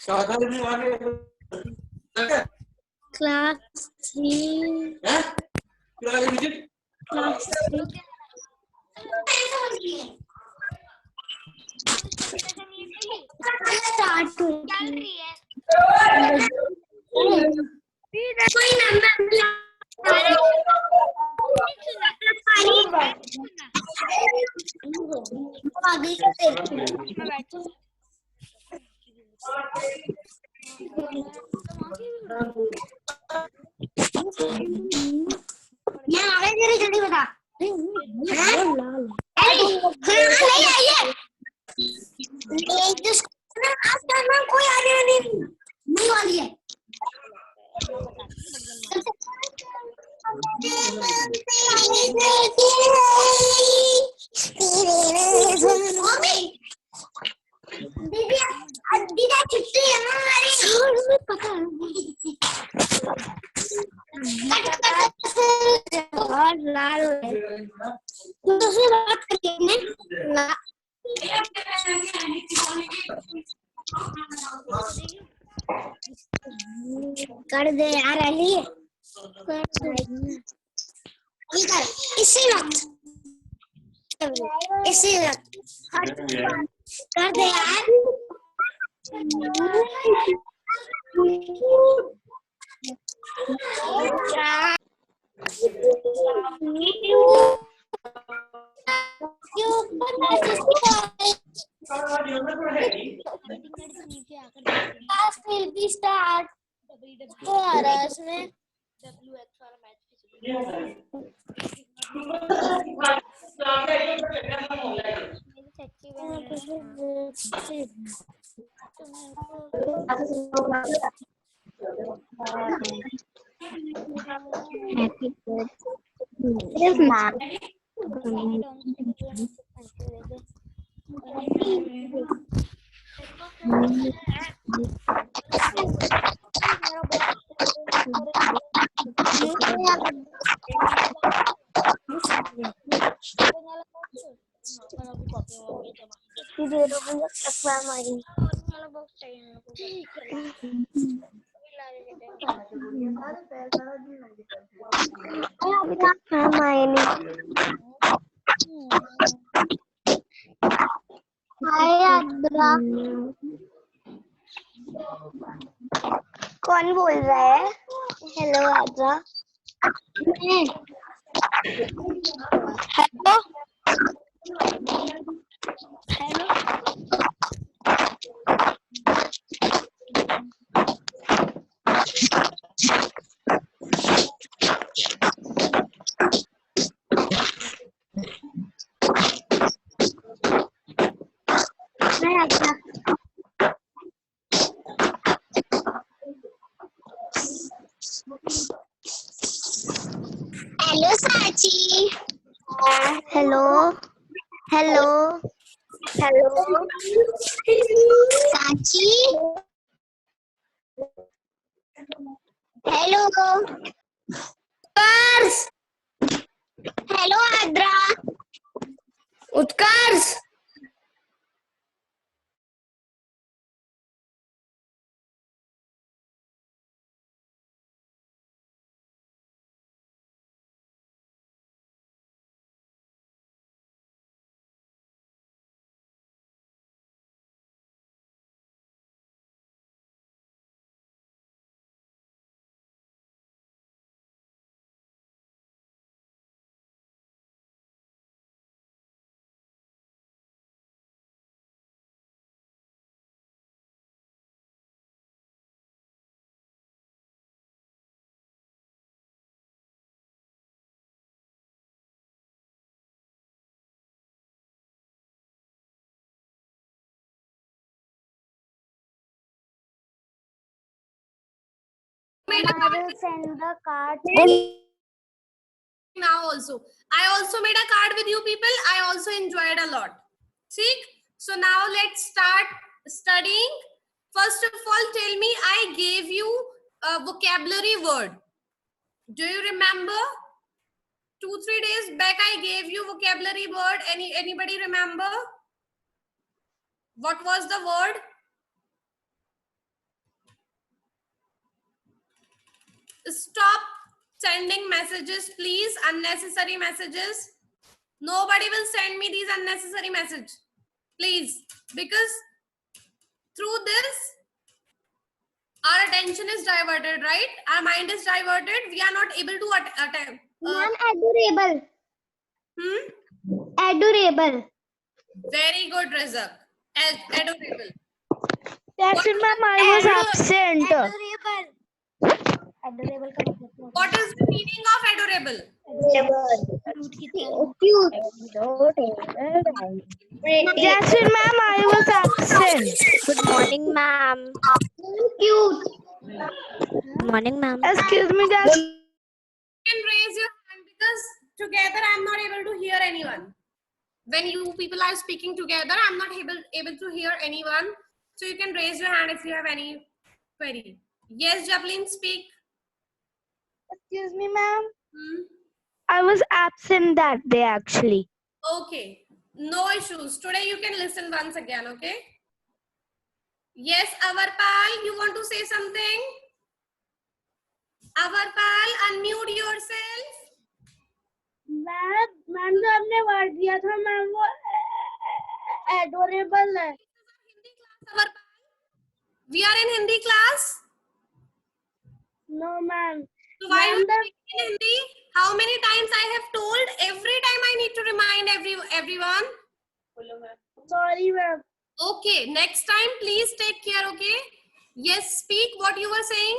Class 3. Class 3. Start चल रही है। कोई नंबर जल्दी बता। कोई आने नहीं वाली है। दीदा छुट्टी है ना हमारी। पता है लाल दूसरी बात करते हैं कर दे यार अली इसी वक्त कर दे यार। will be start में कौन बोल रहा है? Hello Aadra. Hello hello hello Saachi. Hello hello hello Saachi. Hello Utkarsh. Hello Aadra. Utkarsh I will send the card now also. I also made a card with you people. I also enjoyed a lot. See? So now let's start studying. First of all, tell me, I gave you a vocabulary word. Do you remember? 2-3 days back I gave you vocabulary word. Anybody remember? What was the word? stop sending messages, please. Unnecessary messages. Nobody will send me these unnecessary messages, please, because through this our attention is diverted, right? Our mind is diverted. We are not able to attempt. Ma'am, adorable. Hmm? Adorable. Very good, Razak. Adorable. That's it, ma'am. I was absent. Adorable. Adorable का मतलब क्या What is the meaning of adorable? Cute. That's it, ma'am. I was absent. Good morning, ma'am. Cute. Good morning, ma'am. Excuse me, that's You can raise your hand because together I'm not able to hear anyone. When you people are speaking together, I'm not able to hear anyone. So you can raise your hand if you have any query. Yes, Javelin, speak. excuse me, ma'am. Hmm? I was absent that day actually. Okay, no issues. Today you can listen once again, okay? Yes, Avarpal, you want to say something? Avarpal, unmute yourself. Ma'am जो आपने word दिया था ma'am वो adorable है. Hindi class, Avarpal. We are in Hindi class. No, ma'am. So why Ma'am, you speaking in Hindi? How many times I have told? Every time I need to remind everyone. Sorry, ma'am. Okay, next time please take care, okay? Yes, speak what you were saying.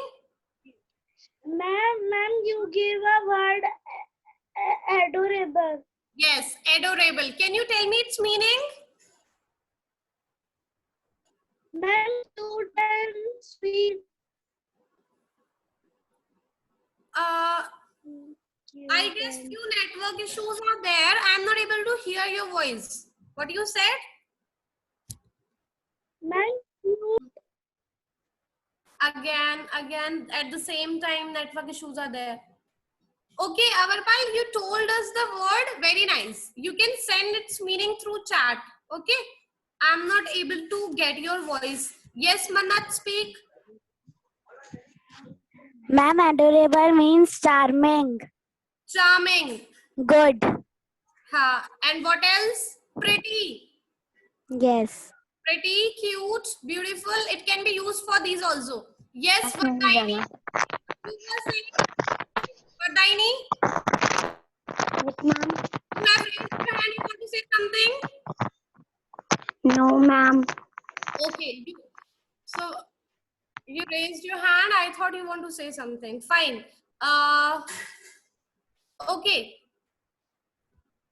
Ma'am, you give a word adorable. Yes, adorable. Can you tell me its meaning? Ma'am, cute and sweet. I guess few network issues are there. I am not able to hear your voice. What you said? Ma'am, cute. Again, at the same time, network issues are there. Okay, Avarpal, you told us the word. Very nice. You can send its meaning through chat. Okay. I'm not able to get your voice. Yes, Manat, speak. Ma'am, adorable means charming. Charming. Good. Ha. And what else? Pretty. Yes. Pretty, cute, beautiful. It can be used for these also. Yes, Vardaini. You were saying, Vardaini, Ma'am. you have raised your hand. You want to say something? No, ma'am. Okay. So you raised your hand. I thought you want to say something. Fine. Okay.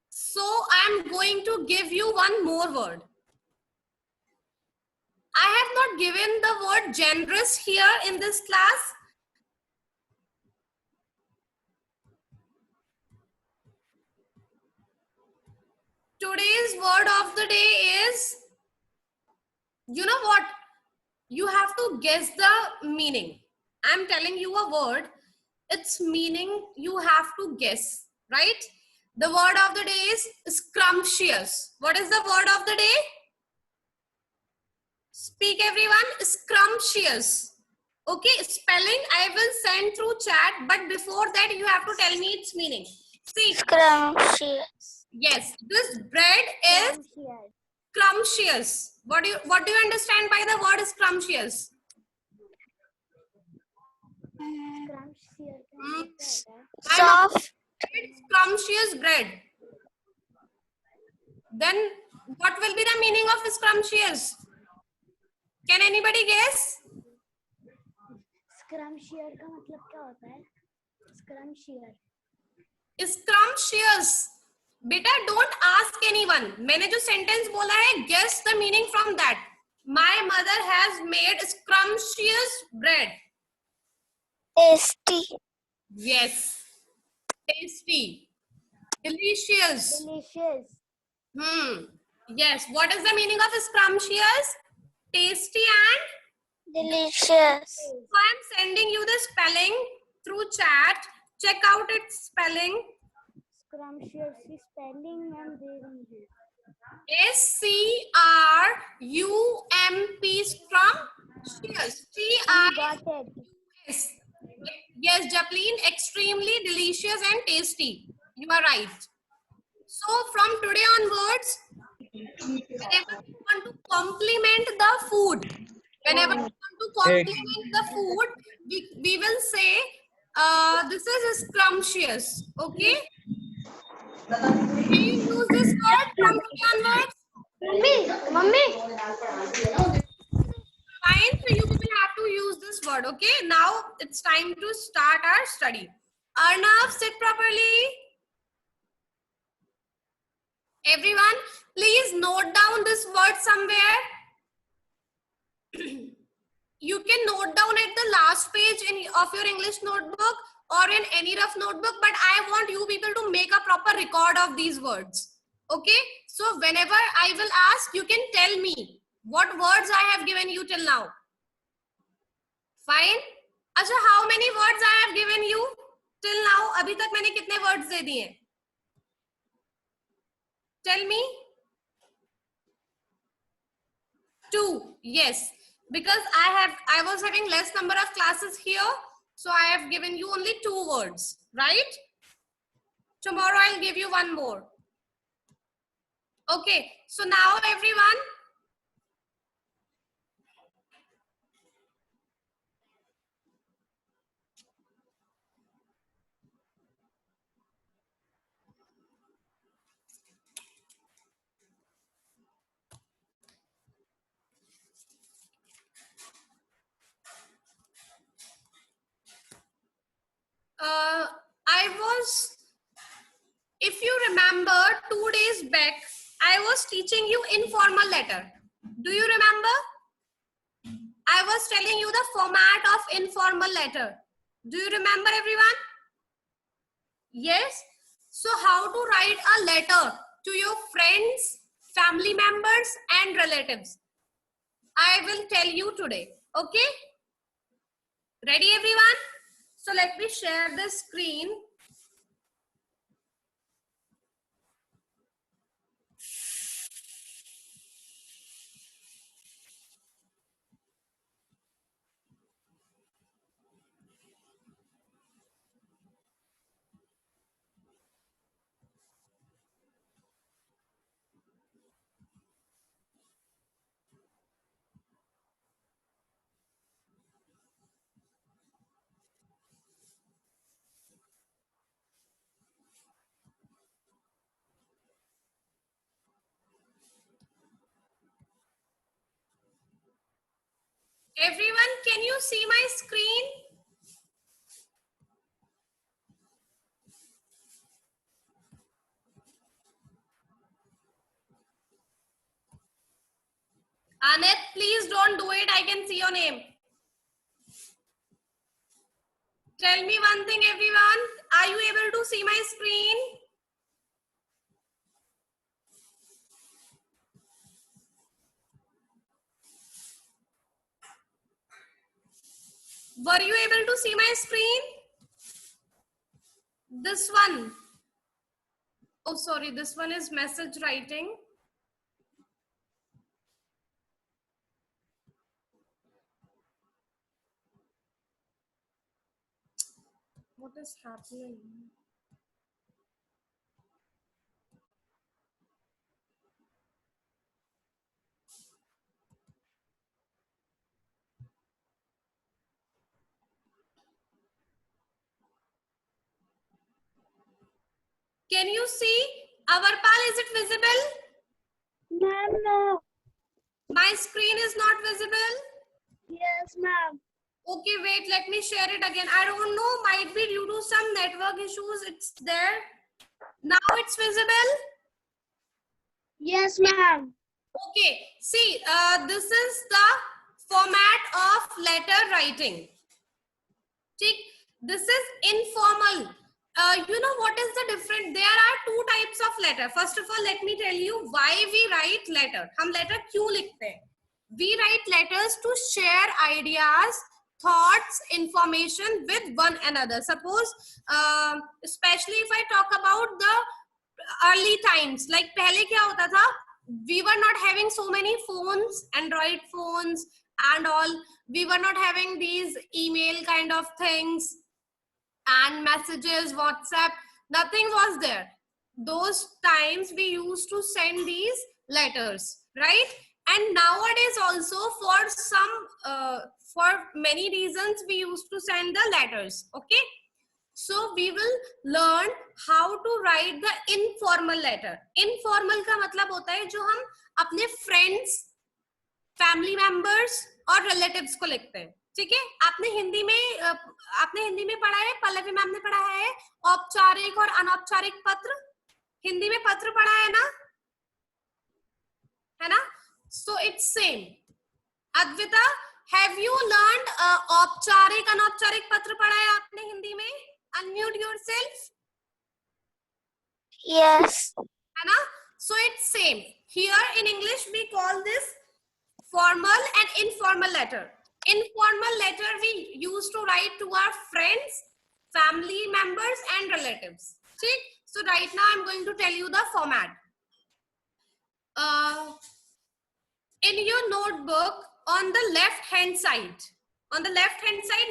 So I'm going to give you one more word. I have not given the word generous here in this class. Today's word of the day is, you know what? You have to guess the meaning. I'm telling you a word. Its meaning you have to guess, right? The word of the day is scrumptious. What is the word of the day? Speak everyone. Scrumptious. Okay, spelling I will send through chat, but before that you have to tell me its meaning. See, Scrumptious. yes, this bread is scrumptious. What do you understand by the word scrumptious? Soft. Scrumptious bread. Then what will be the meaning of scrumptious? Can anybody guess? Scrumptious का मतलब क्या होता है? Scrumptious. Scrumptious. बेटा don't ask anyone. मैंने जो sentence बोला है, guess the meaning from that. My mother has made scrumptious bread. Tasty. Yes. Tasty. Delicious. Delicious. Yes. What is the meaning of scrumptious? Tasty and Delicious. so I'm sending you the spelling through chat. Check out its spelling. Scrumptious की spelling ma'am दे रही है. SCRUMP scrumptious. Got it. Yes. Yes, Japlin, extremely delicious and tasty. You are right. So from today onwards, whenever we want to compliment the food, we will say this is scrumptious. Okay? Can you use this word from today onwards? Mummy. Fine, so you will have to use this word. Okay, now it's time to start our study. Arnav, sit properly. Everyone, please note down this word somewhere. You can note down at the last page of your English notebook or in any rough notebook, but I want you people to make a proper record of these words. Okay, so whenever I will ask, you can tell me what words I have given you till now. Fine. अच्छा, how many words I have given you till now? अभी तक मैंने कितने words दे दिए? Tell me. 2. Yes, because I was having less number of classes here, so I have given you only 2 words, right? Tomorrow I'll give you 1 more. Okay, so now everyone, if you remember 2 days back, I was teaching you informal letter. Do you remember? I was telling you the format of informal letter. Do you remember, everyone? Yes. So how to write a letter to your friends, family members and relatives? I will tell you today. Okay? Ready, everyone? So let me share the screen. Everyone, can you see my screen? Anet, please don't do it. I can see your name. Tell me one thing, everyone. Are you able to see my screen? Were you able to see my screen? This one. Oh, sorry. This one is message writing. What is happening? Can you see? Avarpal, is it visible? Ma'am, no. My screen is not visible. Yes, ma'am. Okay, wait, let me share it again. I don't know, might be due to some network issues. It's there. Now it's visible. Yes, ma'am. Okay, see, this is the format of letter writing. This is informal. You know what is the difference? There are 2 types of letter. First of all, let me tell you why we write letter. हम letter क्यों लिखते हैं? We write letters to share ideas, thoughts, information with one another. Suppose, especially if I talk about the early times, like पहले क्या होता था? We were not having so many phones, Android phones and all. We were not having these email kind of things. and messages, WhatsApp, nothing was there. Those times we used to send these letters, right? And nowadays also for many reasons we used to send the letters. Okay, so we will learn how to write the informal letter. Informal का मतलब होता है जो हम अपने friends, family members और relatives को लिखते हैं. ठीक है, आपने हिंदी में पढ़ा है, पल्लवी मैम ने पढ़ा है औपचारिक और अनौपचारिक पत्र. हिंदी में पत्र पढ़ा है ना, है ना? So it's same. Advaita, have you learned औपचारिक अनौपचारिक पत्र पढ़ा है आपने हिंदी में? Unmute yourself. Yes. है ना? So it's same. Here in English we call this formal and informal letter. Informal letter we used to write to our friends, family members and relatives. ठीक? So right now I'm going to tell you the format. In your notebook on the left hand side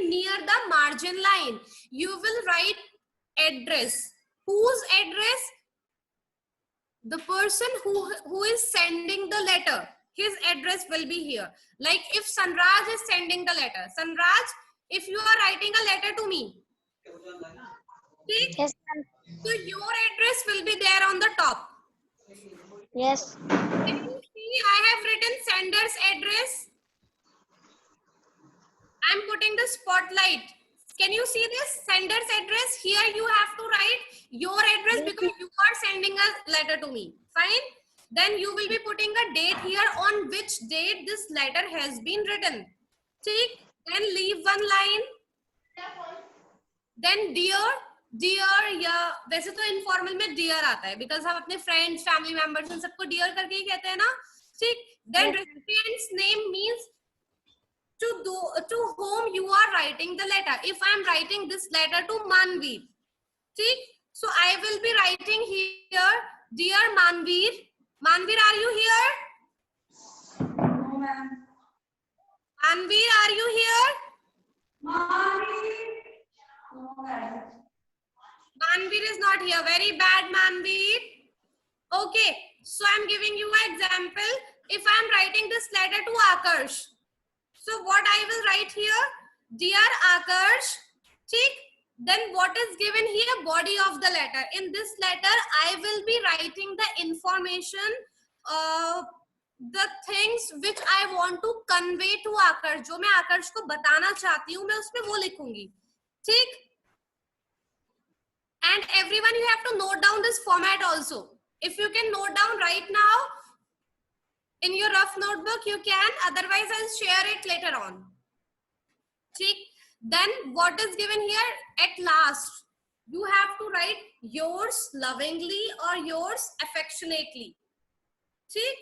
near the margin line, you will write address. Whose address? The person who is sending the letter, his address will be here. Like if Sanraj is sending the letter, Sanraj, if you are writing a letter to me, okay? Yes. So your address will be there on the top. Yes. Can you see I have written sender's address? I'm putting the spotlight. Can you see this sender's address? Here you have to write your address because you are sending a letter to me. Fine. Then you will be putting a date here on which date this letter has been written. Take. Then leave one line. Then dear या वैसे तो informal में dear आता है because हम अपने friends, family members इन सबको dear करके ही कहते हैं ना. ठीक. Then recipient's name means to whom you are writing the letter. If I am writing this letter to Manveer, ठीक? So I will be writing here, dear Manveer. Manveer, are you here? No, ma'am. Manveer, are you here? Manveer is not here. Very bad, Manveer. Okay, so I'm giving you an example. If I'm writing this letter to Akarsh, so what I will write here, dear Akarsh, ठीक? Then what is given here, body of the letter. In this letter, I will be writing the information, the things which I want to convey to Akarsh. जो मैं आकर्ष को बताना चाहती हूँ, मैं उसमें वो लिखूंगी, ठीक? And everyone, you have to note down this format also. If you can note down right now in your rough notebook, you can. Otherwise, I'll share it later on. ठीक? Then what is given here? At last, you have to write yours lovingly or yours affectionately. ठीक?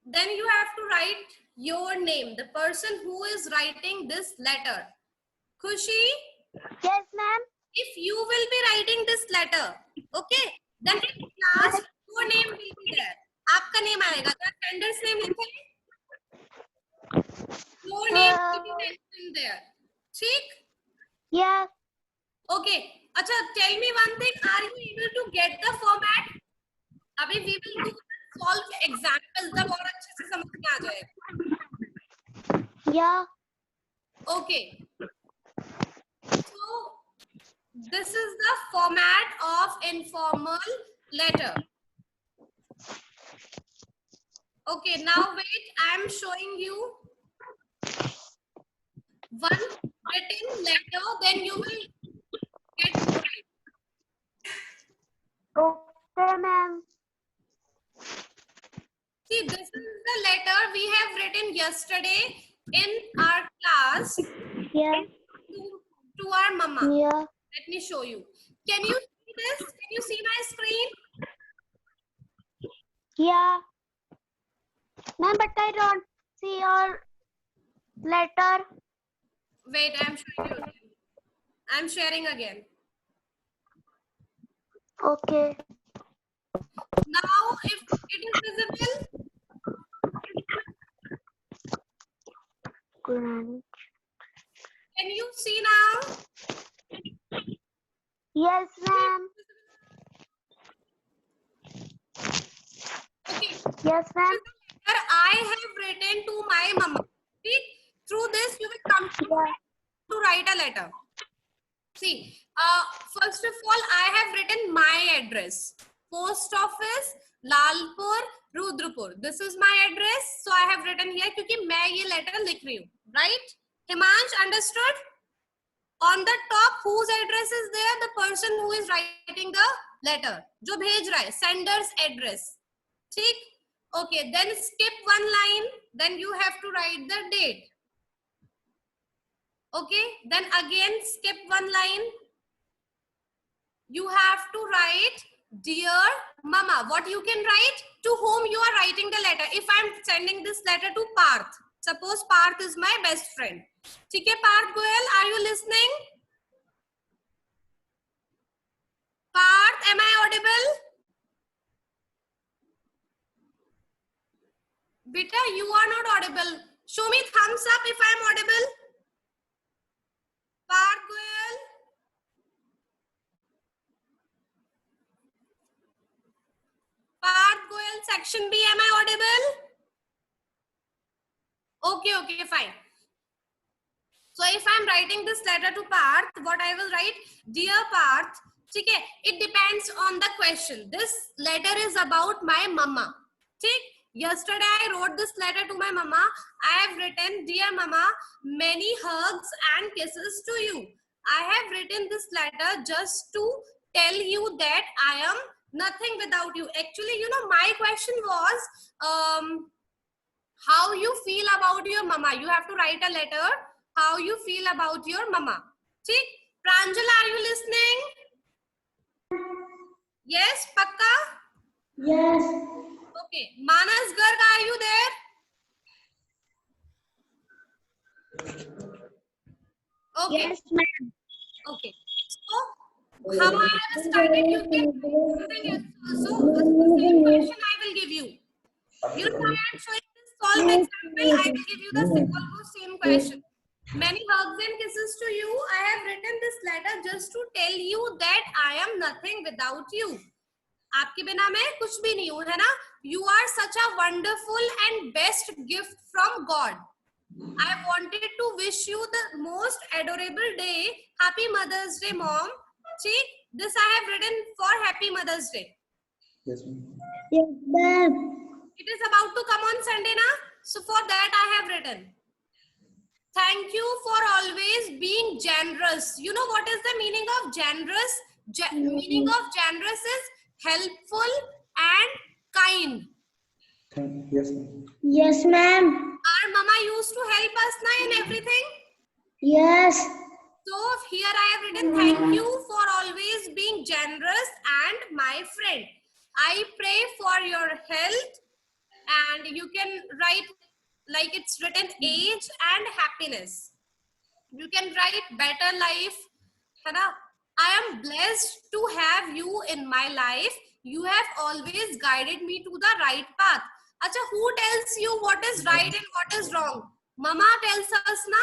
Then you have to write your name, the person who is writing this letter. Khushi, Yes, ma'am. if you will be writing this letter, okay, then at last your name will be there. आपका name आएगा. The sender's name लिखे. Your name will be mentioned there. ठीक? Yeah. Okay. अच्छा, tell me one thing. Are you able to get the format? अभी we will do solve examples. तब और अच्छे से समझ में आ जाएगा. Yeah. Okay. So this is the format of informal letter. Okay, now wait, I am showing you one written letter, then you will get it. Okay, ma'am. See, this is the letter we have written yesterday in our class Yeah. to our mama. Yeah. Let me show you. Can you see this? Can you see my screen? Yeah. Ma'am, but I don't see your letter. Wait, I am showing you again. I am sharing again. Okay. Now, if it is visible, Grand. can you see now? Yes, ma'am. Okay. Yes, ma'am. Letter I have written to my mama. See, through this you will come to write a letter. See, first of all, I have written my address. Post office, Lalpur, Rudrapur. This is my address. So I have written here क्योंकि मैं ये letter लिख रही हूँ. Right? Himansh, understood? On the top, whose address is there? The person who is writing the letter. जो भेज रहा है, sender's address. ठीक? Okay, then skip one line. Then you have to write the date. Okay, then again skip one line. You have to write dear mama. What you can write? To whom you are writing the letter. If I am sending this letter to Parth, suppose Parth is my best friend. ठीक है Parth Goyal, are you listening? Parth, am I audible? Beta, you are not audible. Show me thumbs up if I am audible. Parth Goyal. Parth Goyal, section B, am I audible? Okay, fine. So if I'm writing this letter to Parth, what I will write? Dear Parth, okay, it depends on the question. This letter is about my mama. Okay? Yesterday I wrote this letter to my mama. I have written, dear mama, many hugs and kisses to you. I have written this letter just to tell you that I am nothing without you. Actually, you know, my question was, how you feel about your mama. You have to write a letter. How you feel about your mama. ठीक? Pranjal, are you listening? Yes, Pakka? Yes. Okay. Manas Garg, are you there? Okay. Yes, ma'am. Okay. So, how I have started, you can do something else also. The same question I will give you. You know, I am showing this solved example. I will give you the same question. Many hugs and kisses to you. I have written this letter just to tell you that I am nothing without you. आपके बिना मैं कुछ भी नहीं हूँ, है ना? You are such a wonderful and best gift from God. I wanted to wish you the most adorable day. Happy Mother's Day, Mom. See, this I have written for Happy Mother's Day. Yes, ma'am. Yes, ma'am. It is about to come on Sunday, na? So for that I have written. Thank you for always being generous. You know what is the meaning of generous? Meaning of generous is helpful and kind. Yes, ma'am. Yes, ma'am. Our mama used to help us na in everything. Yes. So here I have written, thank you for always being generous and my friend. I pray for your health, and you can write like it's written age and happiness. You can write better life. है ना? I am blessed to have you in my life. You have always guided me to the right path. Acha, who tells you what is right and what is wrong? Mama tells us na.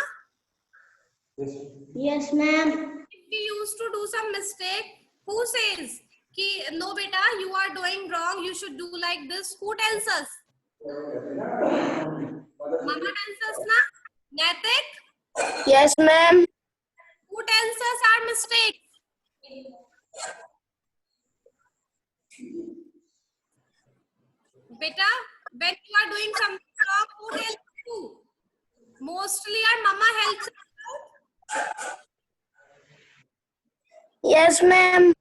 Yes. Yes, ma'am. If we used to do some mistake, who says ki no beta, you are doing wrong, you should do like this? Who tells us? Mama tells us na. Naitik? Yes, ma'am. Who tells us our mistakes? Beta, when you are doing something wrong, who tells you? Mostly our mama helps us. Yes, ma'am.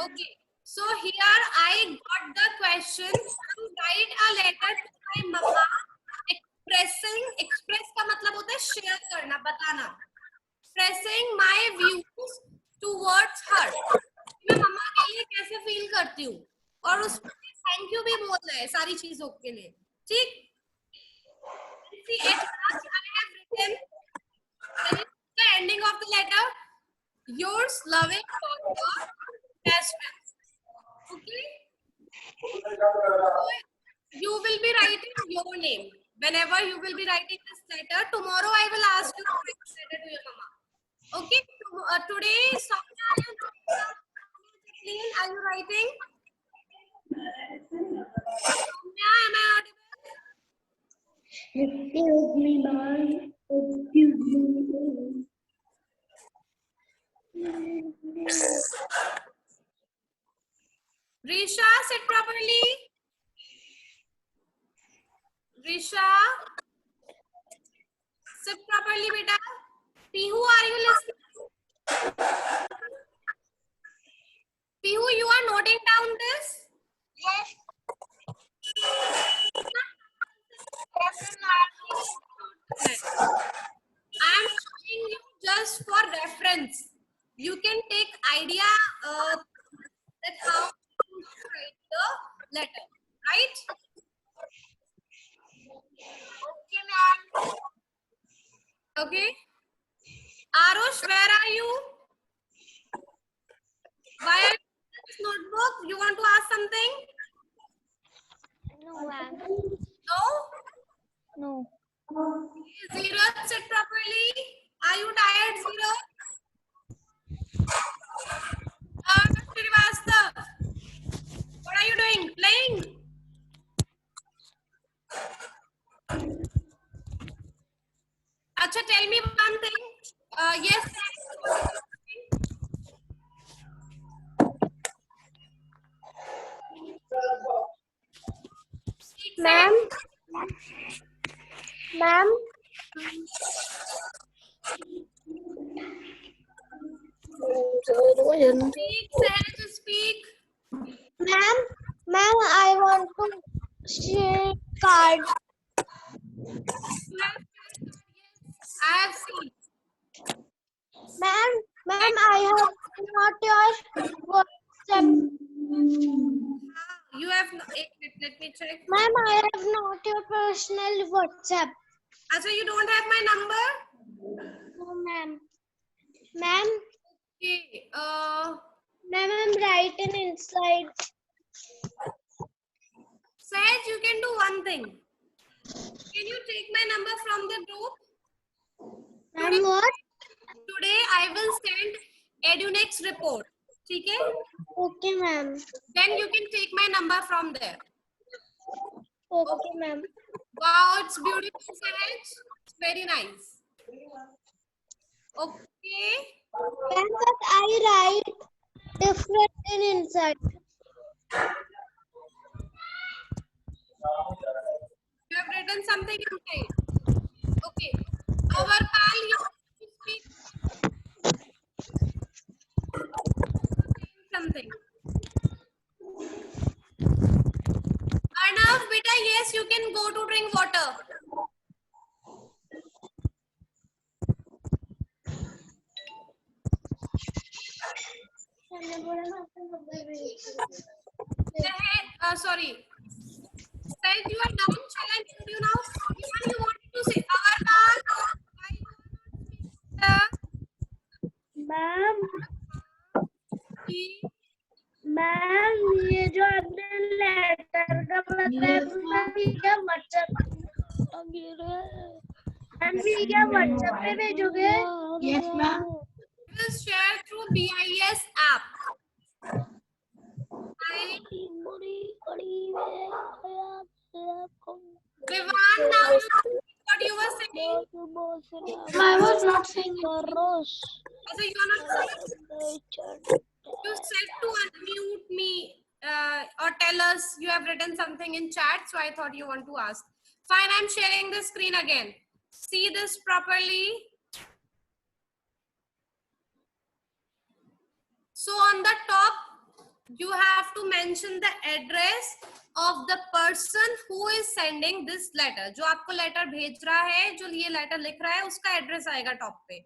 Okay, so here I got the question to write a letter to my mama express का मतलब होता है share करना, बताना. Expressing my views towards her. मैं मम्मा के लिए कैसे feel करती हूँ और उसमें thank you भी बोल रहे हैं सारी चीजों के लिए. ठीक? See, at last I have written the ending of the letter. Yours loving Father, best friends. Okay? So you will be writing your name. Whenever you will be writing this letter, tomorrow I will ask you to write this letter to your mama. Okay? Today, Soumya, screen, are you writing? Soumya, am I audible? Excuse me, ma'am. Excuse me. Risha, sit properly. Risha, sit properly, beta. Pihu, are you listening? Pihu, you are noting down this? Yes. I am showing you just for reference. You can take idea that how to write the letter, right? Okay, ma'am. Okay. Arush, where are you? Why are you in this notebook? You want to ask something? No, ma'am. No? No. Zero, sit properly. Are you tired, Zero? Srivastav, what are you doing? Playing? Acha, tell me one thing. Yes. Ma'am. Ma'am. Speak, Sahaj, speak. Ma'am. Ma'am, I want to share card. You have shared, yes, I have seen. Ma'am. Ma'am, I have not your WhatsApp. You have no, let me check. Ma'am, I have not your personal WhatsApp. Acha, you don't have my number? No, ma'am. Ma'am. Okay. Ma'am, I'm writing inside. Sahaj, you can do one thing. Can you take my number from the group? Ma'am, what? Today I will send EduNext report. Okay? Okay, ma'am. Then you can take my number from there. Okay, ma'am. Wow, it's beautiful, Sahaj. It's very nice. Okay. Ma'am, but I write different in inside. You have written something inside. Okay. Our pal, you want to speak something. Arnav, beta, yes, you can go to drink water. Sorry. Said you are down. Shall I mute you now? Iman, you wanted to say our pal. Why you are not speaking? Ma'am Ki- ma'am ये जो आपने letter का बताया उसका भी क्या WhatsApp ma'am ये क्या व्हाट्सएप पे भेजोगे? Yes, ma'am. will share through BIS app. Vivan, now you what you were saying. I was not saying it. Also, you are not saying. You said to unmute me or tell us you have written something in chat, so I thought you want to ask. Fine, I'm sharing the screen again. See this properly. So on the top, you have to mention the address of the person who is sending this letter. जो आपको letter भेज रहा है, जो ये letter लिख रहा है, उसका address आएगा top पे.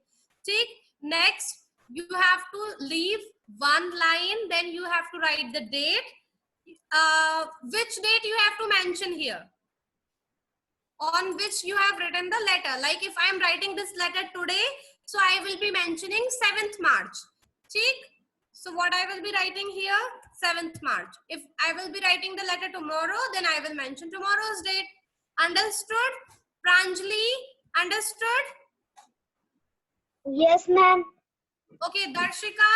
ठीक? Next, you have to leave one line, then you have to write the date. Which date you have to mention here? On which you have written the letter. Like if I am writing this letter today, so I will be mentioning 7th March. ठीक? So what I will be writing here? 7th March. If I will be writing the letter tomorrow, then I will mention tomorrow's date. Understood? Pranjali, understood? Yes, ma'am. Okay, Darshika,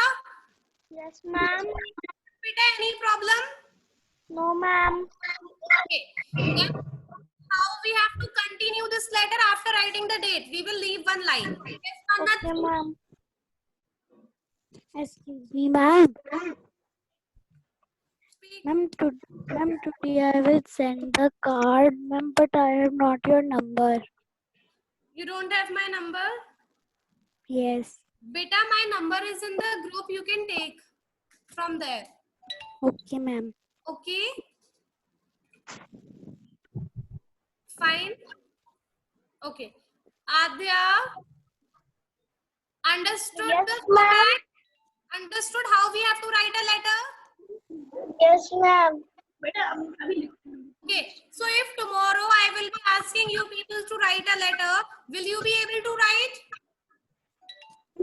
Yes, ma'am. beta, any problem? No, ma'am. Okay. Then how we have to continue this letter after writing the date? We will leave one line. Yes, Manat? Okay, ma'am. Excuse me, ma'am. Speak. Ma'am, today I will send the card, ma'am, but I have not your number. You don't have my number? Yes. Beta, my number is in the group. You can take from there. Okay, ma'am. Okay? Fine. Okay. Adya, understood Yes, the ma'am. format? Understood how we have to write a letter? Yes, ma'am. Okay. So if tomorrow I will be asking you people to write a letter, will you be able to write?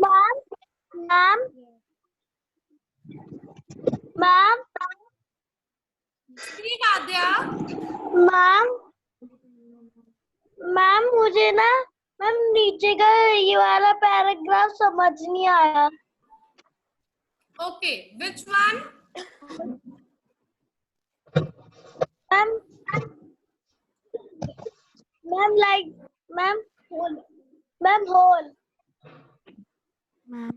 Ma'am. Ma'am. Ma'am. Speak, Adya. Ma'am ma'am मुझे ना ma'am नीचे का ये वाला paragraph समझ नहीं आया Okay. Which one? Ma'am ma'am like ma'am ma'am whole Ma'am.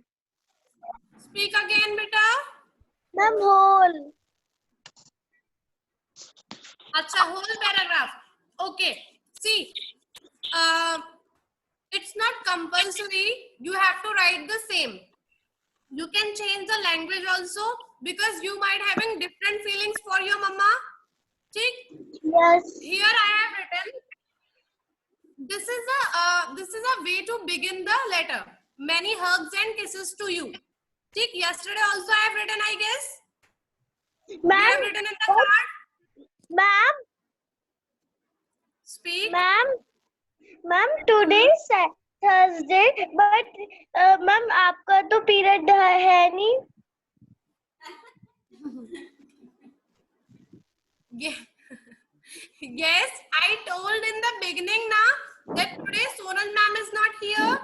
Speak again, beta. Ma'am whole Acha, whole paragraph. Okay. See, it's not compulsory. You have to write the same. You can change the language also because you might having different feelings for your mama. ठीक? Yes Here I have written. This is a way to begin the letter. Many hugs and kisses to you. ठीक? Yesterday also I have written, I guess. You have ma'am written in the card. Ma'am Speak. Ma'am ma'am today Thursday but ma'am आपका तो period है नहीं Yes, I told in the beginning now that today Sonal ma'am is not here.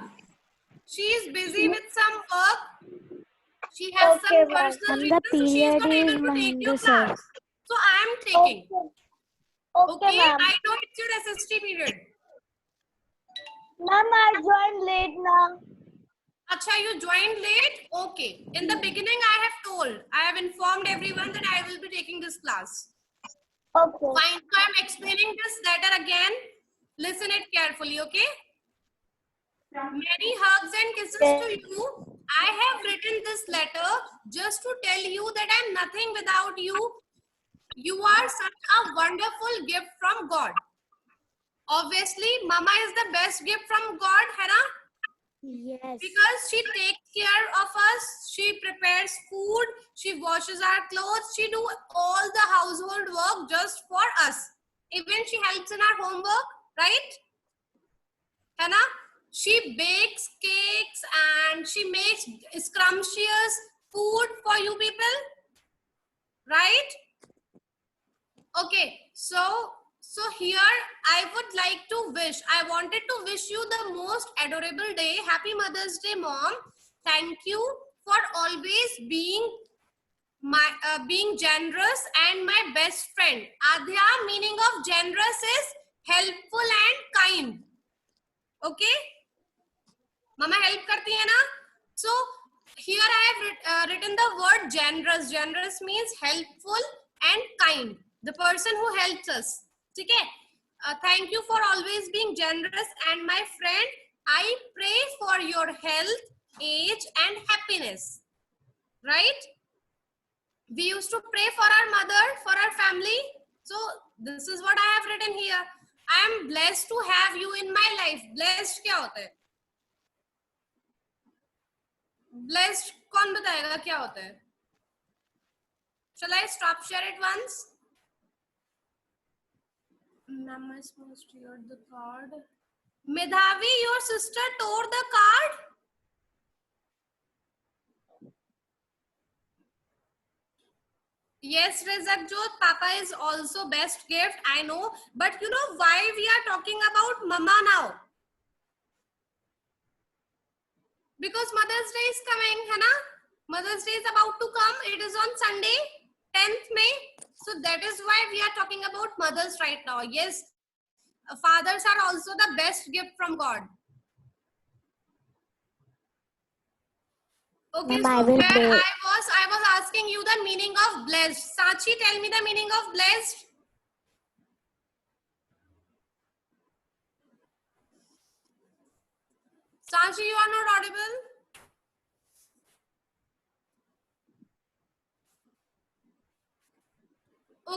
She is busy with some work. She has Okay, some ma'am. personal And the reasons, so she is period not able is to take your Mahinder sir. class. So I am taking. Okay, Okay, ma'am. I know it's your SST period. Ma'am, I joined late now. Acha, you joined late? Okay. In the beginning, I have informed everyone that I will be taking this class. Okay. Fine. So I am explaining this letter again. Listen it carefully, okay? Many hugs and kisses to you. I have written this letter just to tell you that I am nothing without you. You are such a wonderful gift from God. Obviously, Mama is the best gift from God, है ना? Yes. Because she takes care of us, she prepares food, she washes our clothes, she do all the household work just for us. Even she helps in our homework, right? है ना? She bakes cakes and she makes scrumptious food for you people, right? Okay, so here I would like to I wanted to wish you the most adorable day. Happy Mother's Day, Mom. Thank you for always being being generous and my best friend. Adhya, meaning of generous is helpful and kind. Okay? Mama help karti hai na? So here I have written the word generous. Generous means helpful and kind. The person who helps us. Okay? Thank you for always being generous and my friend. I pray for your health, age and happiness. Right? We used to pray for our mother, for our family. So this is what I have written here. I am blessed to have you in my life. Blessed क्या होता है? Blessed कौन बताएगा क्या होता है? Shall I stop share it once? Mama is supposed to hear the card. Medhavi, your sister tore the card. Yes, Razak Jyot, Papa is also best gift. I know, but you know why we are talking about Mama now? Because Mother's Day is coming, है ना? Mother's Day is about to come. It is on Sunday. 10th May. So that is why we are talking about mothers right now. Yes, fathers are also the best gift from God. Okay, Ma'am, so I will where play. I was asking you the meaning of blessed. Sachi, tell me the meaning of blessed. Sachi, you are not audible.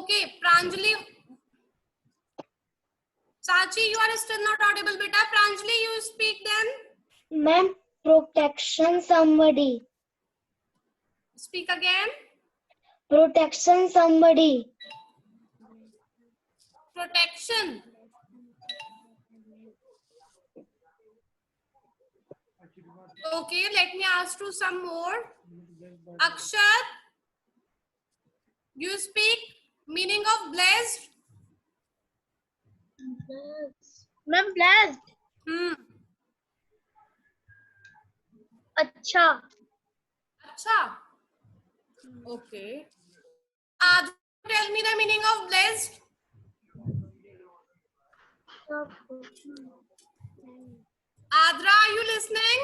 Okay, Pranjali. Sachi, you are still not audible, beta. Pranjali, you speak then. Ma'am, protection somebody. Speak again. Protection somebody. Protection. Okay, let me ask you some more. Akshar, you speak meaning of blessed. Ma'am, blessed. Acha. Acha. Okay. Adra, tell me the meaning of blessed. Adra, are you listening?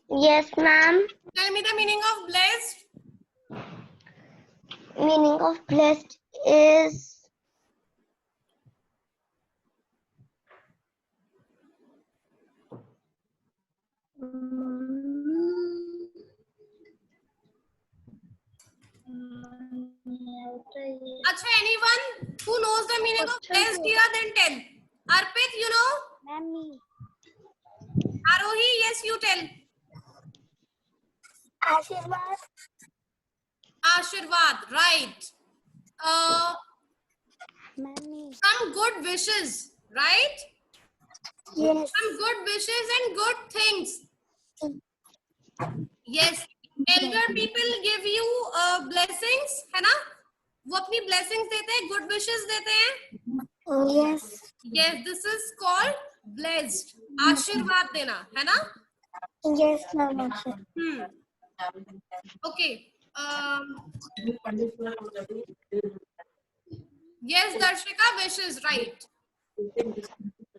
Yes, ma'am. Tell me the meaning of blessed. Meaning of blessed is Acha, anyone who knows the meaning of blessed here, then tell. Arpit, you know? Ma'am, me. Arohi, yes, you tell. Ashirwad. Ashirwad, right. Ma'am, me. Some good wishes, right? Yes. Some good wishes and good things. Yes. Elder people give you blessings, है ना? वो अपनी blessings देते हैं, good wishes देते हैं. Yes. Yes, this is called blessed. आशीर्वाद देना, है ना? Yes, ma'am. Okay. Yes, Darshika, wishes, right.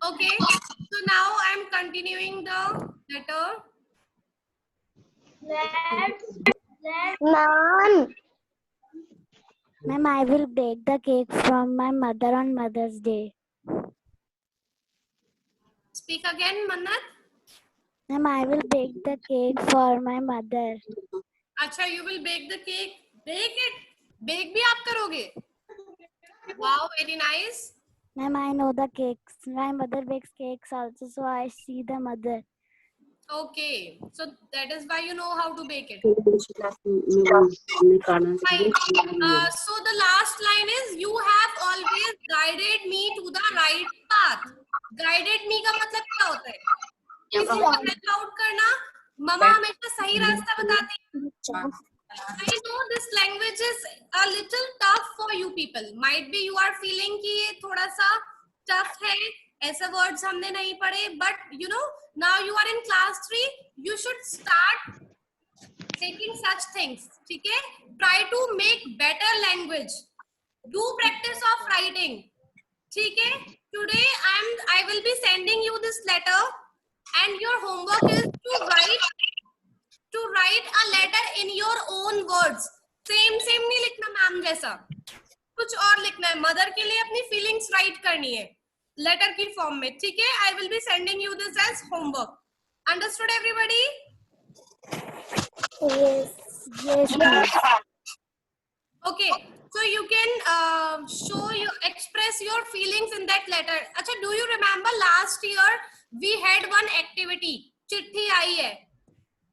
Okay. So now I'm continuing the letter. Ma'am. Ma'am, I will bake the cake from my mother on Mother's Day. Speak again, Mannat. Ma'am, I will bake the cake for my mother. Acha, you will bake the cake. Bake it. Bake bhi aap karoge. Wow, very nice. Ma'am, I know the cakes. My mother bakes cakes also, so I see the mother. Okay, so that is why you know how to bake it. Fine. So the last line is, you have always guided me to the right path. Guided me का मतलब क्या होता है? किसी को help out करना. मम्मा हमेशा सही रास्ता बताती है. I know this language is a little tough for you people. Might be you are feeling कि ये थोड़ा सा tough है. ऐसे words हमने नहीं पढ़े. But you know, now you are in class 3. You should start taking such things. ठीक है? Try to make better language. Do practice of writing. ठीक है? Today I will be sending you this letter, and your homework is to write a letter in your own words. Same नहीं लिखना ma'am जैसा. कुछ और लिखना है. Mother के लिए अपनी feelings write करनी है. लेटर की फॉर्म में. ठीक है? I will be sending you this as homework. Understood everybody? Yes. Yes, ma'am. Okay, so you can express your feelings in that letter. Acha, do you remember last year we had one activity? चिट्ठी आई है.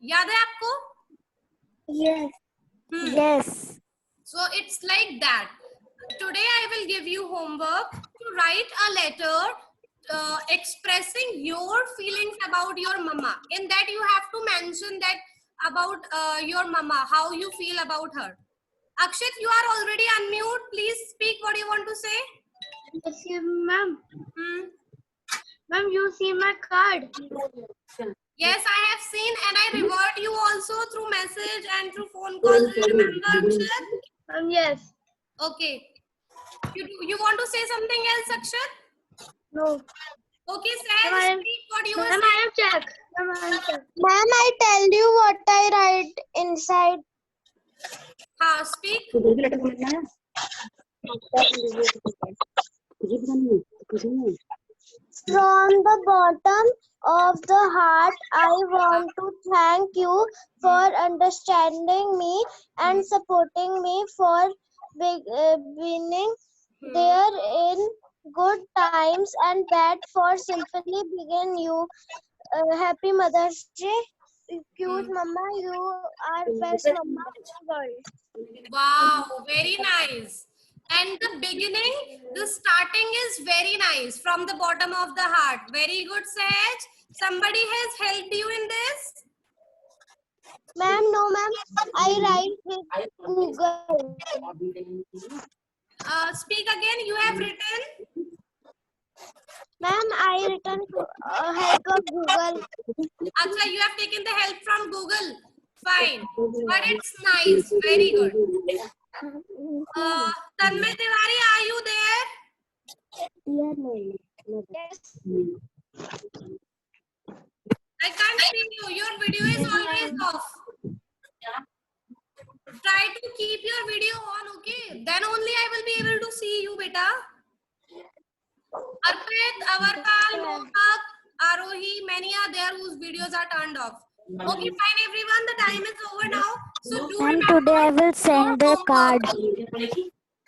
याद है आपको? Yes. Yes. So it's like that. Today I will give you homework to write a letter expressing your feelings about your mama. In that you have to mention that about your mama, how you feel about her. Akshit, you are already unmute. Please speak what you want to say. Yes, ma'am. Hmm. Ma'am, you see my card. Yes, I have seen, and I reward you also through message and through phone calls. Do you remember, Akshit? Yes. Okay. You want to say something else, Akshat? No. Okay, Sahaj, Ma'am, speak what you were Ma'am, I saying. have checked. Ma'am, I tell you what I write inside. Speak. From the bottom of the heart, I want to thank you for understanding me and supporting me for beginning there in good times and bad for simply begin you. Happy Mother's Day. Cute mama, you are best mama in the world. Wow, very nice. And the beginning, the starting is very nice from the bottom of the heart. Very good, Sahaj. Somebody has helped you in this? Ma'am, no ma'am, I write with Google. Speak again. You have written. Ma'am, I written help of Google. Acha, you have taken the help from Google. Fine. But it's nice. Very good. Tanmay Tiwari, are you there? Yes. I can't see you. Your video is always off. Try to keep your video on, okay? Then only I will be able to see you, beta. Arpit, Avarpal, Mopak, Arohi, many are there whose videos are turned off. Okay, fine, everyone. The time is over now. So do Ma'am, remember today I will send the homework. card.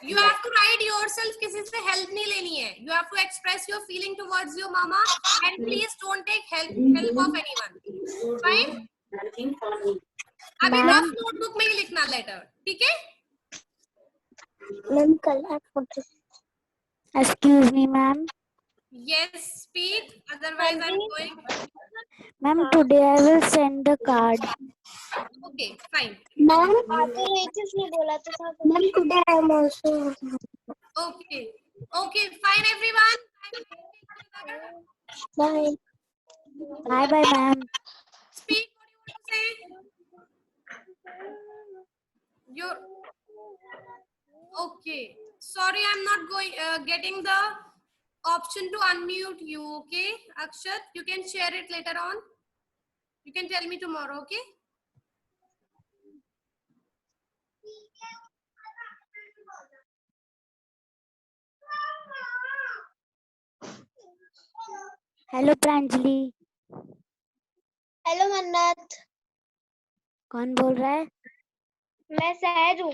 You have to write yourself. किसी से help नहीं लेनी है. You have to express your feeling towards your mama and please don't take help of anyone. Fine? अभी Ma'am. rough notebook में ही लिखना letter. ठीक है? Ma'am, कल आपको Excuse me, ma'am. Yes, speak. Otherwise, I'm going. Ma'am, today I will send the card. Okay, fine. Ma'am आपको एक चीज नहीं बोला तो था ma'am today I am also Okay. Okay, fine, everyone. Bye Bye bye, ma'am. Speak what you want to say. You're okay. Sorry, I'm not getting the option to unmute you. Okay, Akshat, you can share it later on. You can tell me tomorrow. Okay. Hello, Pranjali. Hello मन्नत कौन बोल रहा है? मैं सहज हूँ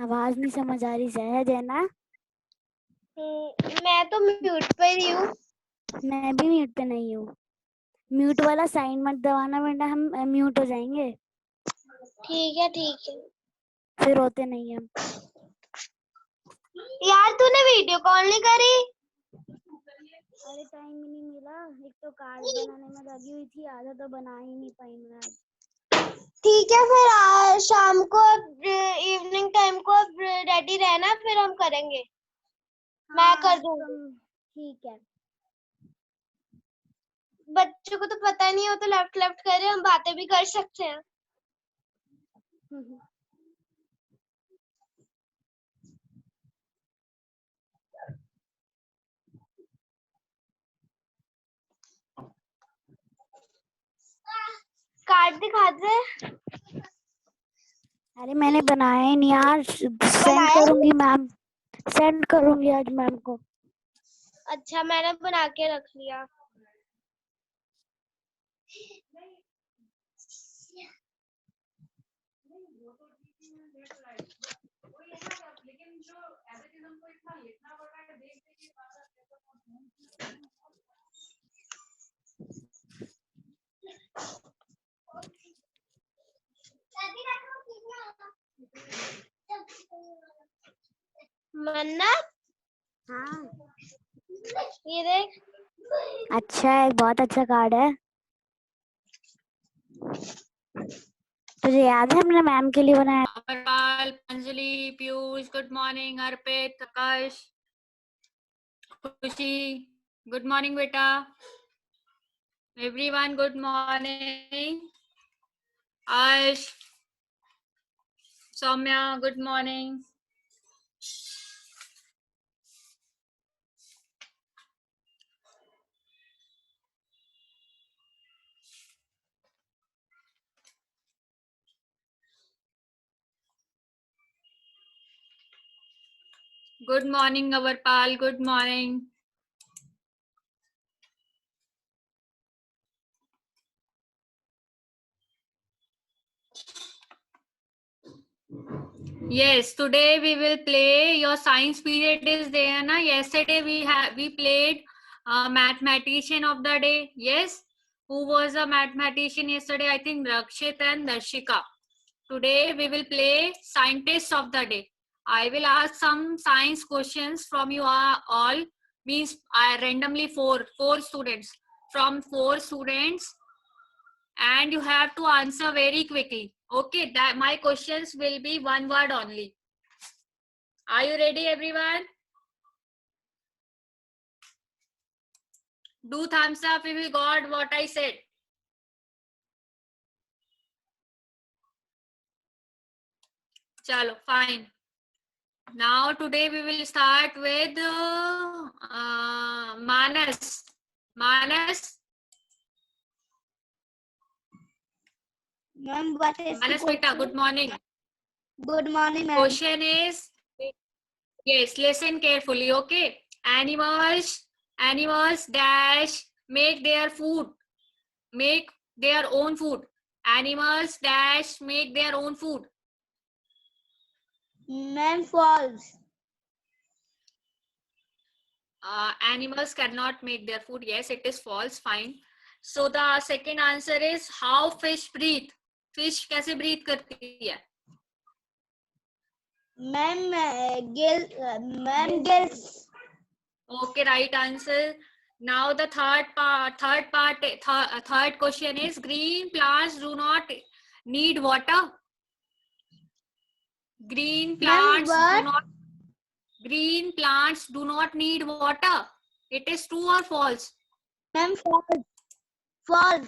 आवाज नहीं समझ आ रही. सहज है ना? मैं तो म्यूट पे ही हूँ मैं भी म्यूट पे नहीं हूँ. म्यूट वाला साइन मत दबाना बेटा, हम म्यूट हो जाएंगे. ठीक है फिर होते नहीं हम. यार तूने वीडियो कॉल नहीं करी अरे टाइम ही नहीं मिला. एक तो कार्ड बनाने में लगी हुई थी, आधा तो बना ही नहीं पाई मैं आज. ठीक है फिर शाम को इवनिंग टाइम को रेडी रहना फिर हम करेंगे मैं कर दूंगी ठीक है. बच्चों को तो पता नहीं हो तो लेफ्ट लेफ्ट करे हम बातें भी कर सकते हैं कार्ड दिखा दे अरे मैंने बनाया ही नहीं यार. सेंड करूंगी मैम. सेंड करूंगी आज मैम को. अच्छा मैंने बना के रख लिया मन्नत हाँ. ये देख अच्छा है, बहुत अच्छा कार्ड है. तुझे याद है हमने मैम के लिए बनाया? Avarpal, Anjali, Piyush, good morning. Arpit, Akash, Khushi, good morning, beta. Everyone, good morning. Ash, Soumya, good morning. Good morning, Avarpal. Good morning. Yes, today we will play. Your science period is there, na? Yesterday we played mathematician of the day. Yes, who was a mathematician yesterday? I think Rakshit and Darshika. Today we will play scientist of the day. I will ask some science questions from you all. Means I randomly four students, from 4 students, and you have to answer very quickly. Okay, that my questions will be one word only. Are you ready, everyone? Do thumbs up if you got what I said. Chalo, fine. Now today we will start with Manas. Manas, Ma'am, what is the Manas beta, good morning. Good morning, ma'am. Question is, yes, listen carefully, okay? Animals dash make their own food. Animals dash make their own food. Ma'am, false. Animals cannot make their food. Yes, it is false. Fine. So the second answer is how fish breathe. Fish कैसे breathe करती है? Ma'am, gills. Okay, right answer. Now the third question is green plants do not need water. Green Ma'am, plants do not need water. It is true or false? Ma'am, false. False.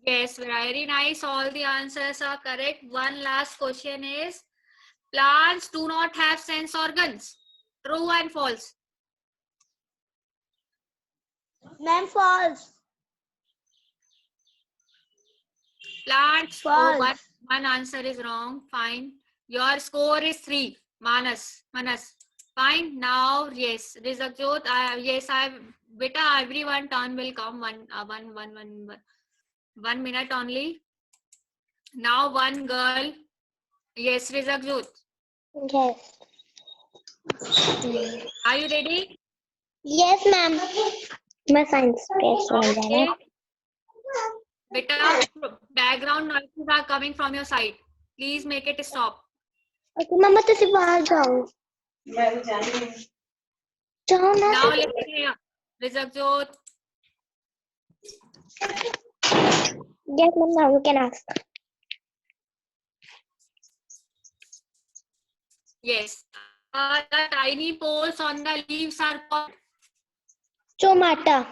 Yes, very nice. All the answers are correct. One last question is plants do not have sense organs. True and false? Ma'am, false. Plants. False. Oh, one answer is wrong. Fine. Your score is 3. Manas. Fine. Now, yes. Rizakjot. Yes, beta, everyone turn will come. One minute only. Now, one girl. Yes, Rizakjot. Yes. Are you ready? Yes, ma'am. My science test. Okay. Beta, background noises are coming from your side. Please make it stop. Okay, mama, तुझे बाहर जाओ. जाओ ना. Now listen here. Rizakjot. Yes, ma'am. Now you can ask. Yes. The tiny poles on the leaves are called. Tomata.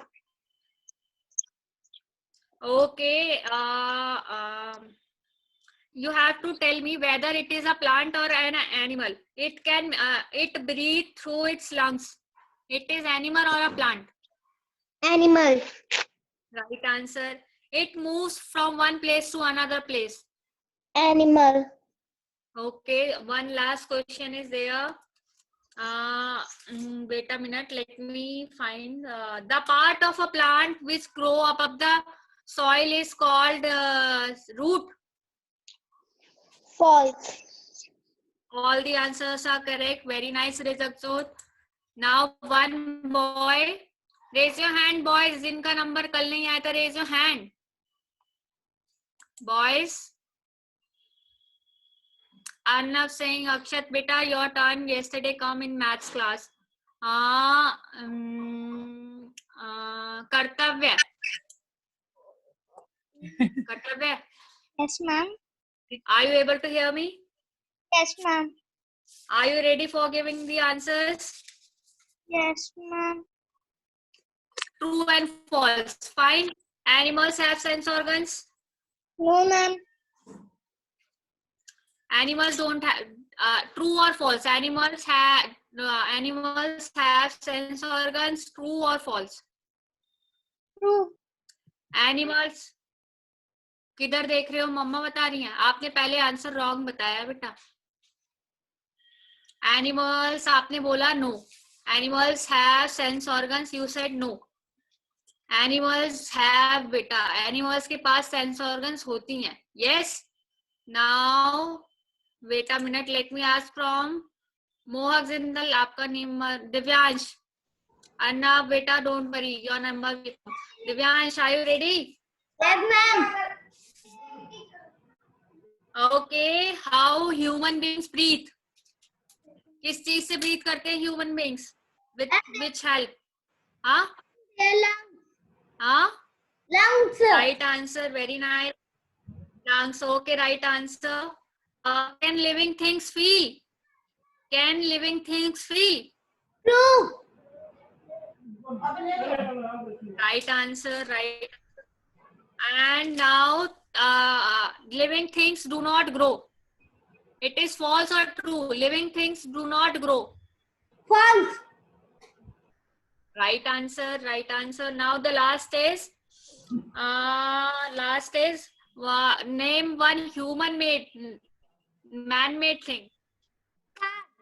Okay. You have to tell me whether it is a plant or an animal. It can it breathe through its lungs. It is animal or a plant? Animal. Right answer. It moves from one place to another place. Animal. Okay. One last question is there. Wait a minute. Let me find the part of a plant which grow above the soil is called root. False. All the answers are correct. Very nice, Rizakjot. Now one boy. Raise your hand, boys. जिनका number कल नहीं आया था, raise your hand. Boys. Arnav saying, Akshat beta, your turn. Yesterday come in maths class. कर्तव्य. कर्तव्य. Yes, ma'am. Are you able to hear me? Yes, ma'am. Are you ready for giving the answers? Yes, ma'am. True and false. Fine. Animals have sense organs. No, ma'am. Animals don't have, true or false? Animals have sense organs, true or false? True. Animals, किधर देख रहे हो? मम्मा बता रही हैं, आपने पहले answer wrong बताया बेटा. Animals, आपने बोला no. Animals have sense organs, you said no. Animals have बेटा, animals के पास sense organs होती हैं. Yes. Now wait a minute, let me ask from Mohak Zindal, आपका नेम दिव्यांश. Anna बेटा, don't worry, your number will come. Divyansh, are you ready? Yes, ma'am. Okay, how human beings breathe? किस चीज से breathe करते हैं human beings? With which help? हाँ? हाँ? Lungs. Right answer, very nice. Lungs, okay, right answer. Can living things feel? Can living things feel? True. Right answer, right. And now, living things do not grow. It is false or true? Living things do not grow. False. Right answer, right answer. Now the last is, name one human-made, man-made thing.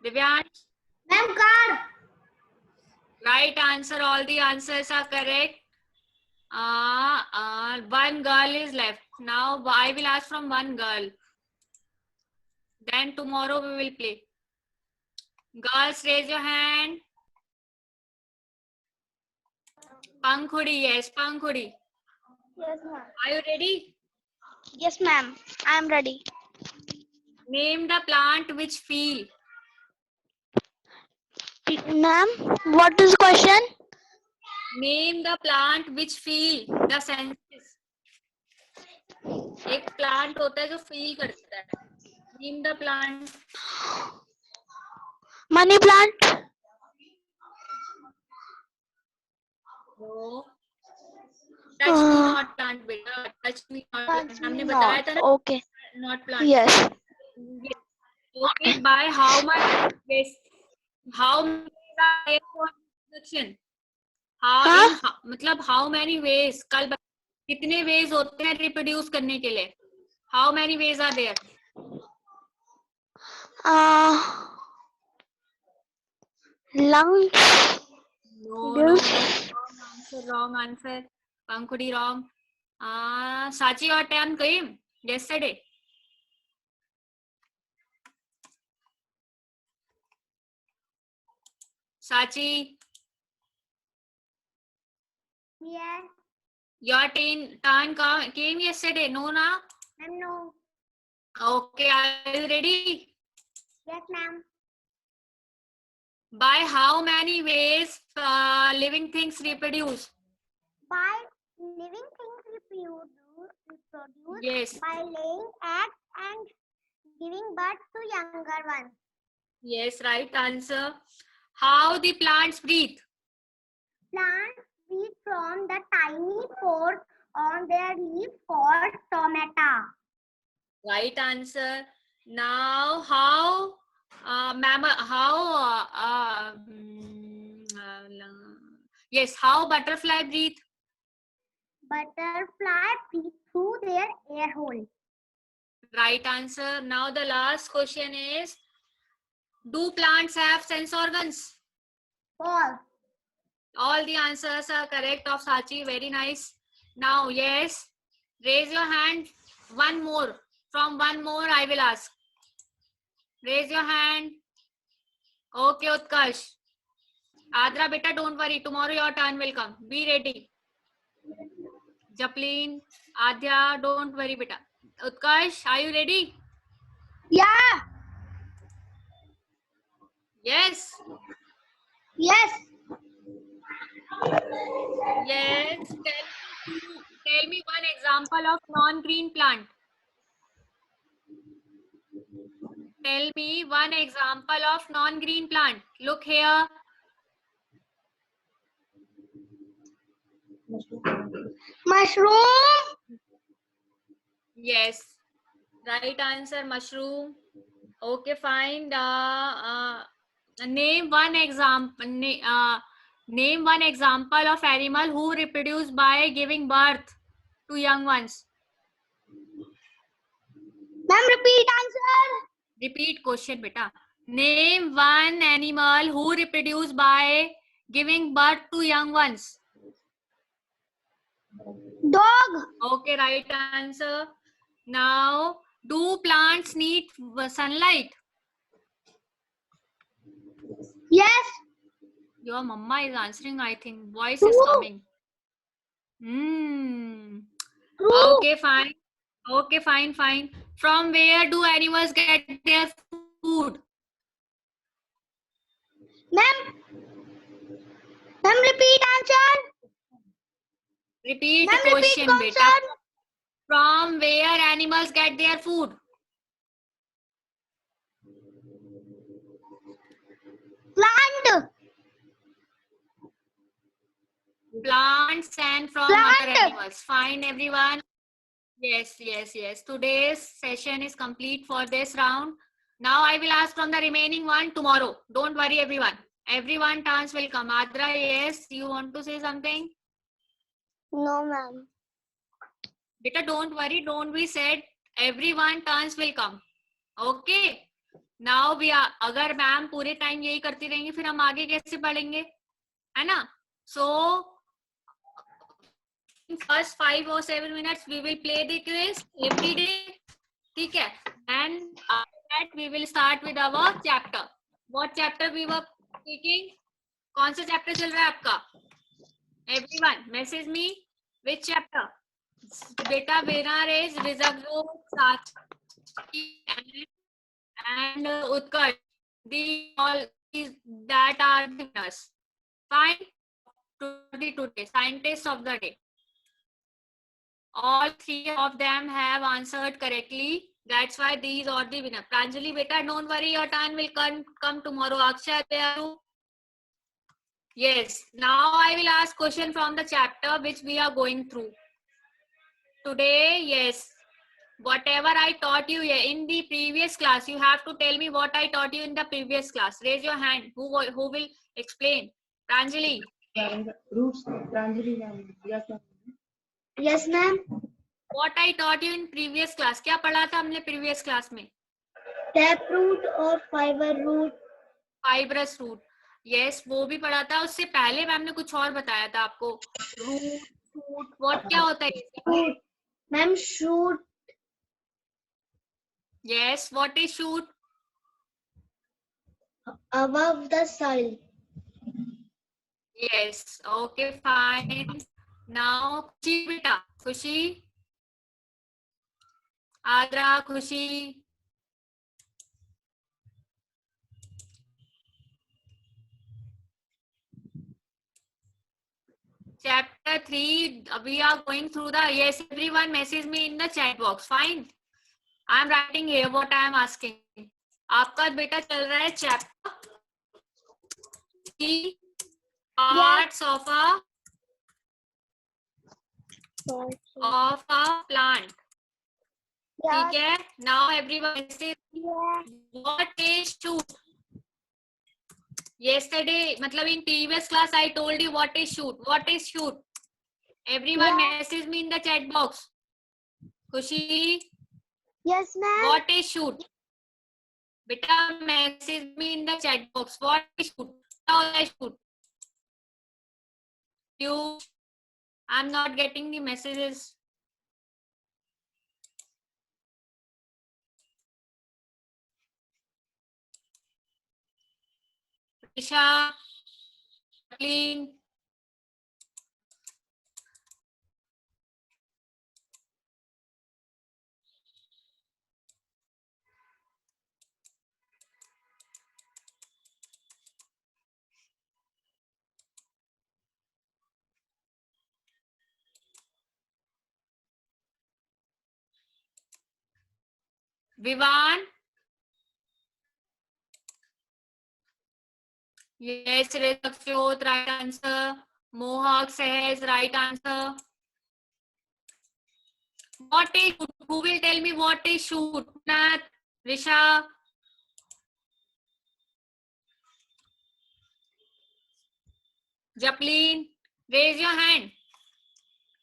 Divyansh. Ma'am, card. Right answer. All the answers are correct. One girl is left. Now I will ask from one girl. Then tomorrow we will play. Girls, raise your hand. Pankhudi, yes, Pankhudi. Yes, ma'am. Are you ready? Yes, ma'am. I am ready. Name the plant which feel. Ma'am, what is the question? Name the plant which feel the senses. एक plant होता है जो feel करता है. Name the plant. Money plant. No. Touch me not plant, beta. Touch me not plant. हमने बताया था ना. Okay. Not plant. Yes. Yes. Okay. By how much waste? How many ways for production? मतलब how many ways? कल कितने ways होते हैं reproduce करने के लिए? How many ways are there? Lungs. No. Wrong answer. Pankhudi wrong. Sachi, your turn came yesterday. Sachi, Yes. your turn came yesterday. No, na? Ma'am, no. Okay, are you ready? Yes, ma'am. By how many ways living things reproduce? By living things reproduce Yes. by laying eggs and giving birth to younger ones. Yes, right answer. How the plants breathe? Plants breathe from the tiny pores on their leaves called stomata. Right answer. Now, how yes, how butterfly breathe? Butterfly breathe through their air hole. Right answer. Now the last question is, do plants have sense organs? False. All the answers are correct of Sachi. Very nice. Now, yes, raise your hand. One more. From one more, I will ask. Raise your hand. Okay, Utkarsh. Adra, beta, don't worry. Tomorrow your turn will come. Be ready. Japleen, Adya, don't worry, beta. Utkarsh, are you ready? Yeah. Yes. Yes. Yes. Tell me one example of non-green plant. Tell me one example of non-green plant. Look here. Mushroom. Yes. Right answer, mushroom. Okay, fine. Name one example. Name one example of animal who reproduce by giving birth to young ones. Ma'am, repeat answer. Repeat question, beta. Name one animal who reproduce by giving birth to young ones. Dog. Okay, right answer. Now, do plants need sunlight? Yes. Your mama is answering, I think. Voice True. is coming. Hmm. True. Okay, fine. Okay, fine, fine. From where do animals get their food? Ma'am. Ma'am, repeat answer. Repeat Ma'am, repeat question, beta. question. From where animals get their food? Plant. Plants and from Plant. other animals. Fine, everyone. Yes, yes, yes. Today's session is complete for this round. Now I will ask from the remaining one tomorrow. Don't worry, everyone. Everyone turns will come. Adra, yes, you want to say something? No, ma'am. Beta, don't worry. Don't be sad. Everyone turns will come. Okay. Now we are. अगर ma'am पूरे time यही करती रहेंगी फिर हम आगे कैसे बढ़ेंगे, है ना? So in first 5 or 7 minutes we will play the quiz every day. ठीक है? And after that we will start with our chapter. What chapter we were speaking? कौन सा chapter चल रहा है आपका? Everyone, message me which chapter? Beta winner is Rizagro, Sachi and Utkarsh. The all these that are the winners. Fine. Today, scientists of the day. All three of them have answered correctly. That's why these are the winner. Pranjali, beta, don't worry. Your turn will come tomorrow. Akshay, where are you? Yes. Now I will ask question from the chapter which we are going through today. Yes. Whatever I taught you in the previous class, you have to tell me what I taught you in the previous class. Raise your hand. Who will explain? Pranjali. Roots, Pranjali ma'am. Yes, ma'am. Yes, ma'am. What I taught you in previous class. क्या पढ़ा था हमने previous class में? Taproot or fiber root. Fibrous root. Yes, वो भी पढ़ा था. उससे पहले मैम ने कुछ और बताया था आपको. Root, shoot. What क्या होता है? Shoot. Ma'am, shoot. Yes, what is shoot? Above the soil. Yes. Okay, fine. Now, Khushi beta. Khushi. Adra, Khushi. Chapter 3, we are going through the, yes, everyone message me in the chat box. Fine. I am writing here what I am asking. आपका बेटा चल रहा है chapter 3 parts of a plant. ठीक है? Now everyone say what is shoot? Yesterday, मतलब in previous class I told you what is shoot. What is shoot? Everyone message me in the chat box. Khushi. Yes, ma'am. What is shoot? Beta, message me in the chat box. What is shoot? What is shoot? You, I'm not getting the messages. Risha, clean. Vivan. Yes, Rizakshot, right answer. Mohawk says right answer. What is shoot? Who will tell me what is shoot? Nath, Risha. Japleen, raise your hand.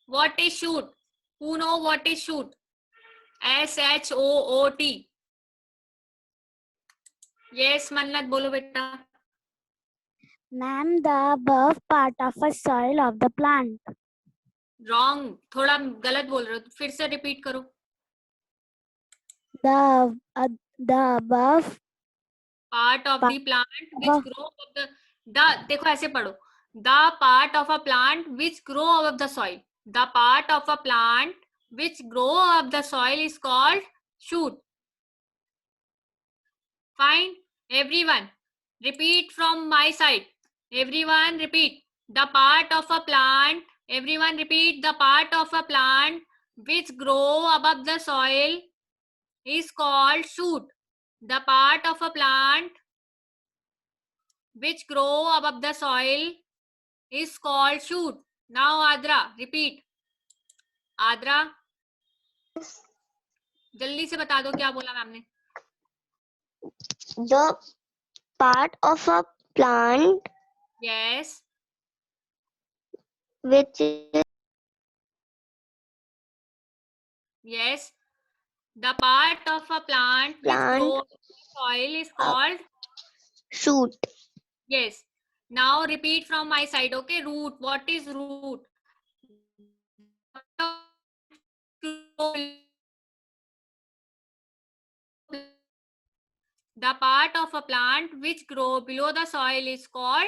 What is shoot? Who know what is shoot? SHOOT. Yes, Mannat, bolo beta. Ma'am, the above part of a soil of the plant. Wrong. थोड़ा गलत बोल रहे हो. फिर से repeat करो. The above Part of the plant which above- grow above the देखो ऐसे पढ़ो. The part of a plant which grow above the soil. The part of a plant which grow above the soil is called shoot. Fine. Everyone, repeat from my side. Everyone repeat. The part of a plant. Everyone repeat. The part of a plant which grow above the soil is called shoot. The part of a plant which grow above the soil is called shoot. Now Adra, repeat. Adra, जल्दी से बता दो क्या बोला ma'am ने. The part of a plant Yes. which is Yes. The part of a plant which Plant. grows in the soil is called shoot. yes. Now repeat from my side. Okay. Root. What is root? The part of a plant which grow below the soil is called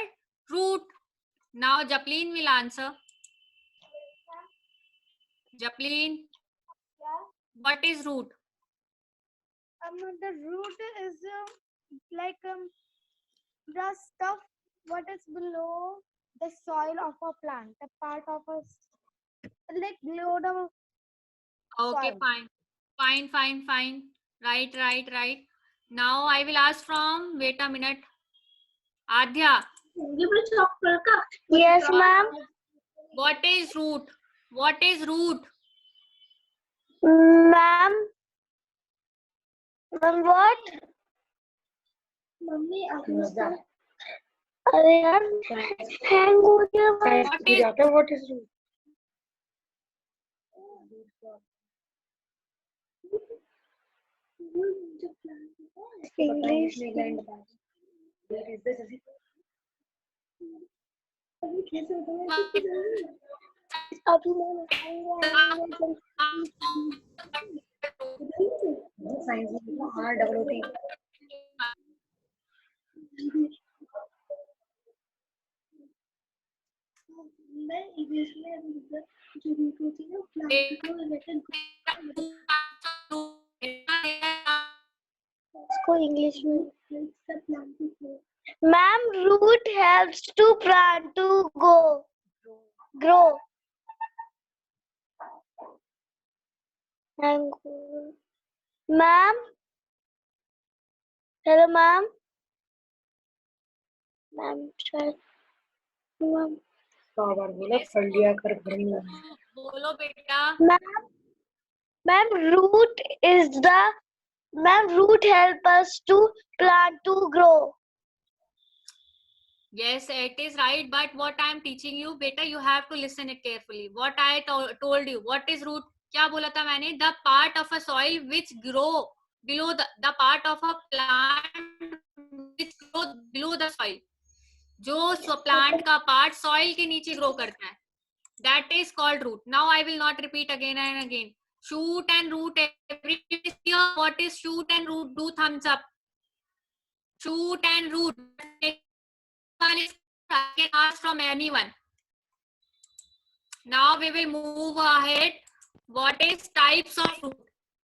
root. Now Japleen will answer. Japleen, what is root? the root is like the stuff what is below the soil of a plant, the part of a like below the Okay, soil. fine. Right. Now I will ask from, wait a minute. Adhya, Yes, ma'am. what is root? What is root? Ma'am. Ma'am, what? अरे यार hang हो गया भाई. What is What is root? English. अभी मैं English में जो root होती है प्लांट को रिलेटेड उसको इंग्लिश में ma'am root helps to plant to grow ma'am hello ma'am ma'am बार बोला पढ़ लिया कर भर लिया. बोलो बेटा. Ma'am, root help us to plant to grow. Yes, it is right. But what I am teaching you, beta, you have to listen it carefully. What I told you. What is root? क्या बोला था मैंने? The part of a soil which grow below the part of a plant which grow below the soil. जो plant का part soil के नीचे grow करता है. That is called root. Now I will not repeat again and again. Shoot and root. Everybody here, what is shoot and root? Do thumbs up. Shoot and root. One is I can ask from anyone. Now we will move ahead. What is types of root?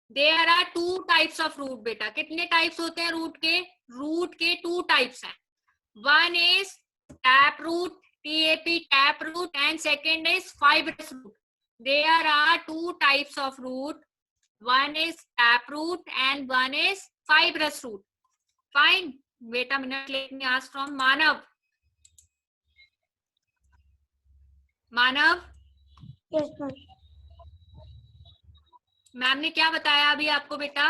There are two types of root, बेटा. कितने types होते हैं root के? Root के two types हैं. One is tap root, TAP, tap root, and second is fibrous root. There are two types of root. One is tap root and one is fibrous root. Fine. Wait a minute. Let me ask from Manav. Manav, Yes, ma'am. Ma'am ने क्या बताया अभी आपको बेटा?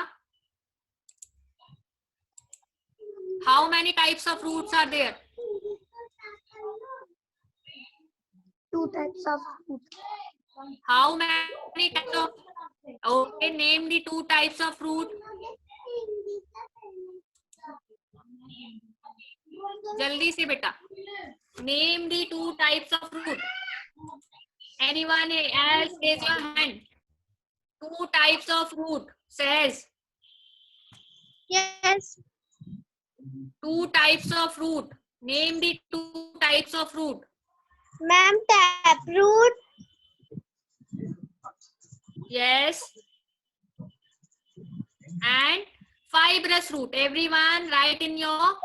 How many types of fruits are there? 2 types of fruit. How many types of, okay, name the 2 types of fruit. जल्दी से बेटा, name the 2 types of fruit. Anyone else raise your hand. 2 types of fruit says. Yes. 2 types of fruit. Name the 2 types of fruit. Ma'am, taproot. Yes. And fibrous fruit. Everyone write in your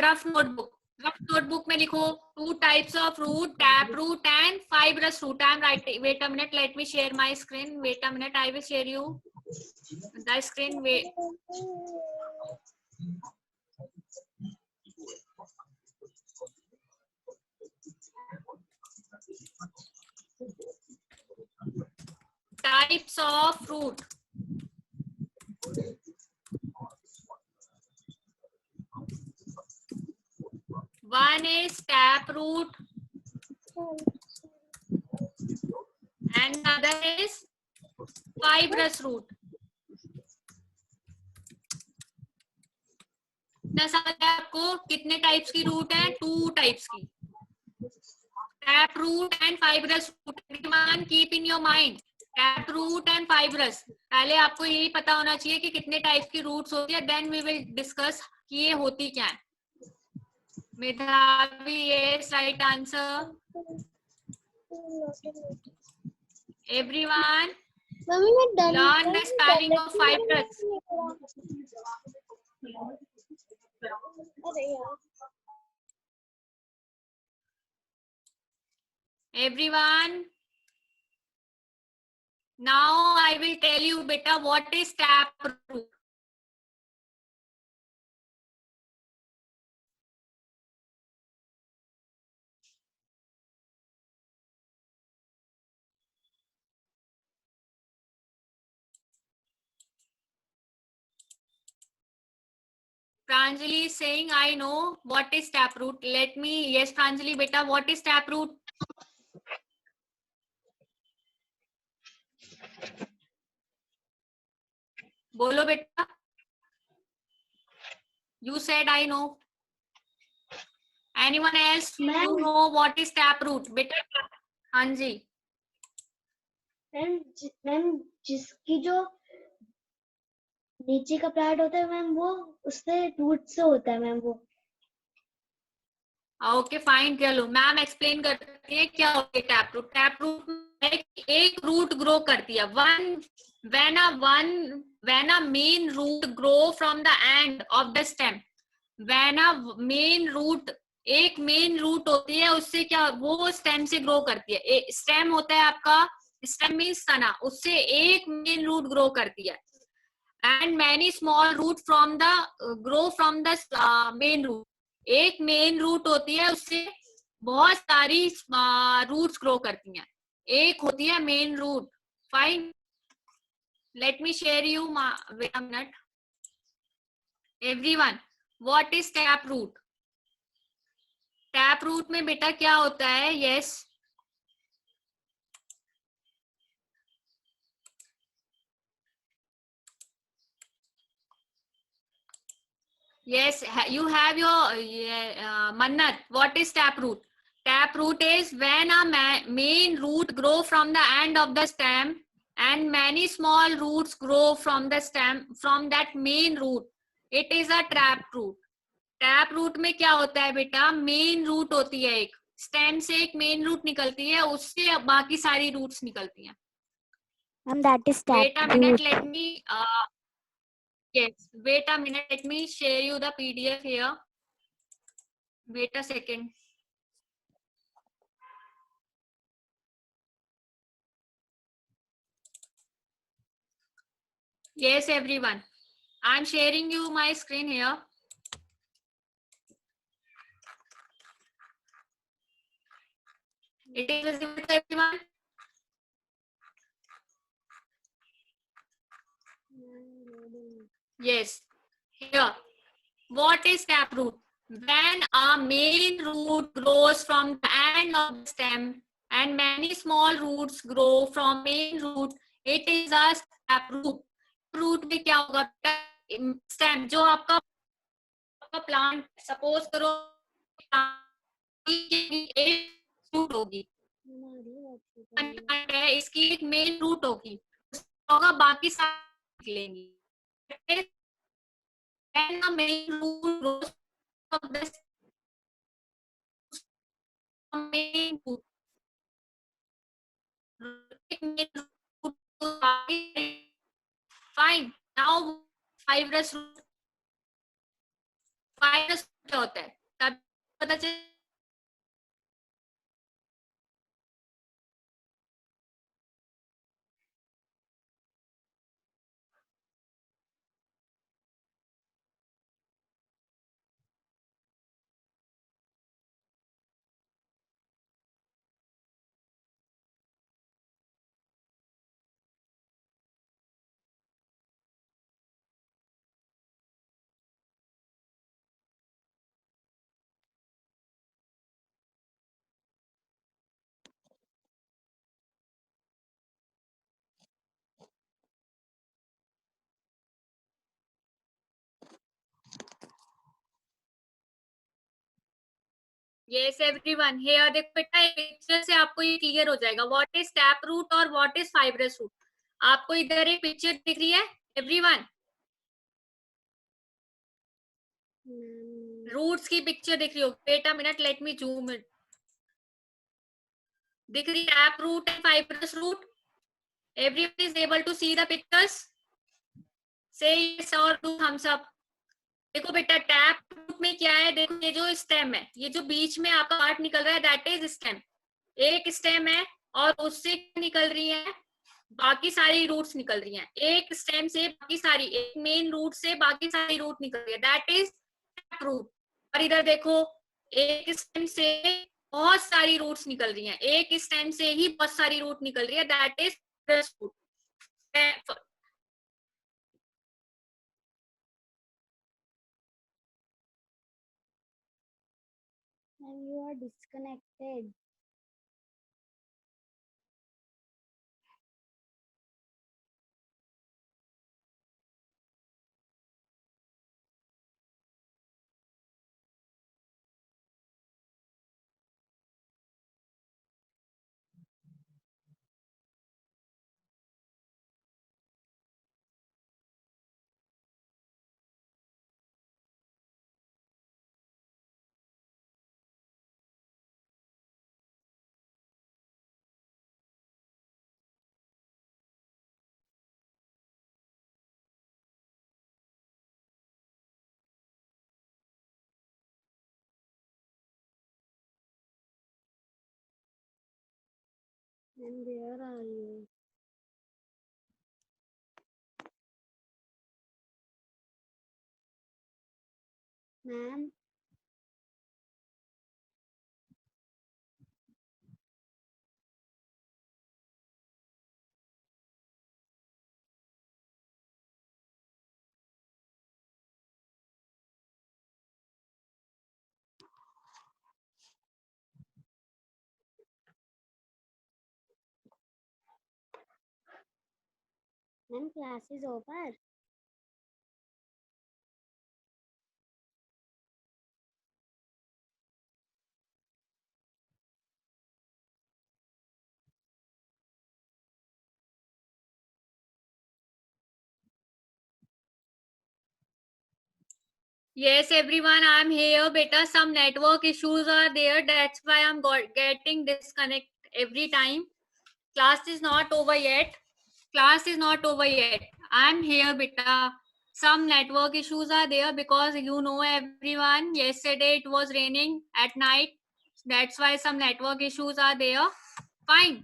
rough notebook. Rough notebook में लिखो 2 types of fruit, taproot and fibrous fruit. I am writing. Wait a minute. Let me share my screen. Wait a minute. I will share you the screen. Wait. Types of fruit. One is taproot and another is fibrous root. ना समझ आया आपको? कितने types की root है? 2 types की, tap root and fibrous root. Everyone keep in your mind, tap root and fibrous. पहले आपको यही पता होना चाहिए कि कितने टाइप की रूट्स होती है. देन वी विल डिस्कस कि ये होती क्या है. मेधावी, yes, right answer. Everyone mummy मैं done learn the spelling of fibrous. अरे यार. Everyone, now I will tell you beta what is taproot. Pranjali is saying I know what is taproot. Let me, yes Pranjali beta, what is taproot? बोलो बेटा. You said I know. Anyone else? You know what is taproot? बेटा हाँ जी. Ma'am जिसकी जो नीचे का plant होता है मैम वो उससे रूट से होता है मैम वो. ओके फाइन, चलो मैम एक्सप्लेन करती है क्या होता है टैप रूट. टैप रूट एक रूट ग्रो करती है. when a main root grow from the end of the stem. when a main root, एक मेन रूट होती है, उससे क्या वो स्टेम से ग्रो करती है. स्टेम होता है आपका, स्टेम मीन्स तना, उससे एक मेन रूट ग्रो करती है. And many small root from the grow from the main root. एक मेन रूट होती है, उससे बहुत सारी रूट्स ग्रो करती हैं. एक होती है main root. Fine, let me share you. Wait a minute. Everyone, what is tap root? Tap root में बेटा क्या होता है? Yes, yes, you have your Mannat. What is tap root? Tap root is when a main root grow from the end of the stem and many small roots grow from the stem, from that main root. It is a tap root. Tap root में क्या होता है बेटा? Main root होती है, एक stem से एक मेन रूट निकलती है, उससे बाकी सारी रूट्स निकलती हैं. Ma'am that is Wait a minute, let me yes, wait a minute, let me share you the PDF here. Wait a second. Yes, everyone. I'm sharing you my screen here. It is visible to everyone. Yes. Here, what is taproot? When a main root grows from the end of the stem and many small roots grow from main root, it is a taproot. Root में क्या होगा? Stem जो आपका plant, suppose करो एक root होगी, है इसकी एक मेन रूट होगी, होगा बाकी सारे निकलेंगी. When the main root grows from the main root, main root fine. Now fibrous root, fibrous root क्या होता है? तब पता चल. Yes everyone, here देखो बेटा पिक्चर से आपको ये क्लियर हो जाएगा व्हाट इज टैप रूट और व्हाट इज फाइब्रस रूट. आपको इधर एक पिक्चर दिख रही है एवरीवन, रूट्स की पिक्चर दिख रही हो बेटा. Minute, let me zoom it. दिख रही tap root and fibrous root? Everyone is able to see the pictures? से यस और डू थम्स अप. देखो बेटा टैप रूट में क्या है, देखो ये जो स्टेम है, ये जो बीच में आपका पार्ट निकल रहा है दैट इज स्टेम. एक स्टेम है और उससे निकल रही है बाकी सारी रूट्स निकल रही हैं. एक स्टेम से बाकी सारी, एक मेन रूट से बाकी सारी रूट निकल रही है दैट इज टैप रूट. और इधर देखो एक स्टेम से बहुत सारी रूट्स निकल रही हैं, एक स्टेम से ही बहुत सारी रूट निकल रही है that is fibrous root. And you are disconnected. And where are you? Ma'am? Ma'am, class is over. Yes, everyone, I'm here, beta. Some network issues are there. That's why I'm getting disconnect every time. Class is not over yet. Class is not over yet. I'm here, beta. Some network issues are there because you know everyone. Yesterday it was raining at night. That's why some network issues are there. Fine,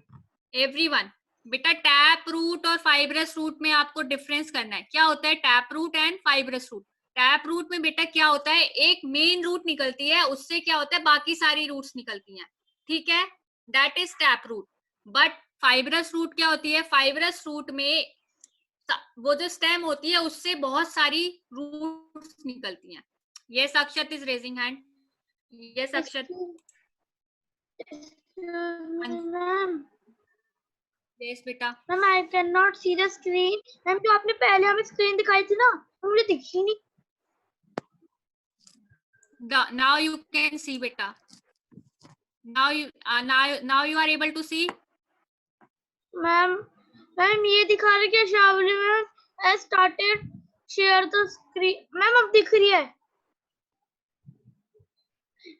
everyone. बेटा tap root और fibrous root में आपको difference करना है. क्या होता है tap root and fibrous root? Tap root में बेटा क्या होता है, एक मेन रूट निकलती है, उससे क्या होता है बाकी सारी रूट्स निकलती हैं. ठीक है, that is tap root. But fibrous root क्या होती है, फाइब्रस रूट में वो जो स्टेम होती है उससे बहुत सारी रूट्स निकलती हैं. Yes, Akshat is raising hand. Yes Akshat. Ma'am yes बेटा. Ma'am I can not see the screen. Ma'am जो आपने पहले हमें स्क्रीन दिखाई थी ना, वो मुझे दिखी नहीं. Now you can see beta. Now you are able to see. Ma'am ये दिखा रहे क्या Shavali ma'am? I started share the screen. Ma'am अब दिख रही है.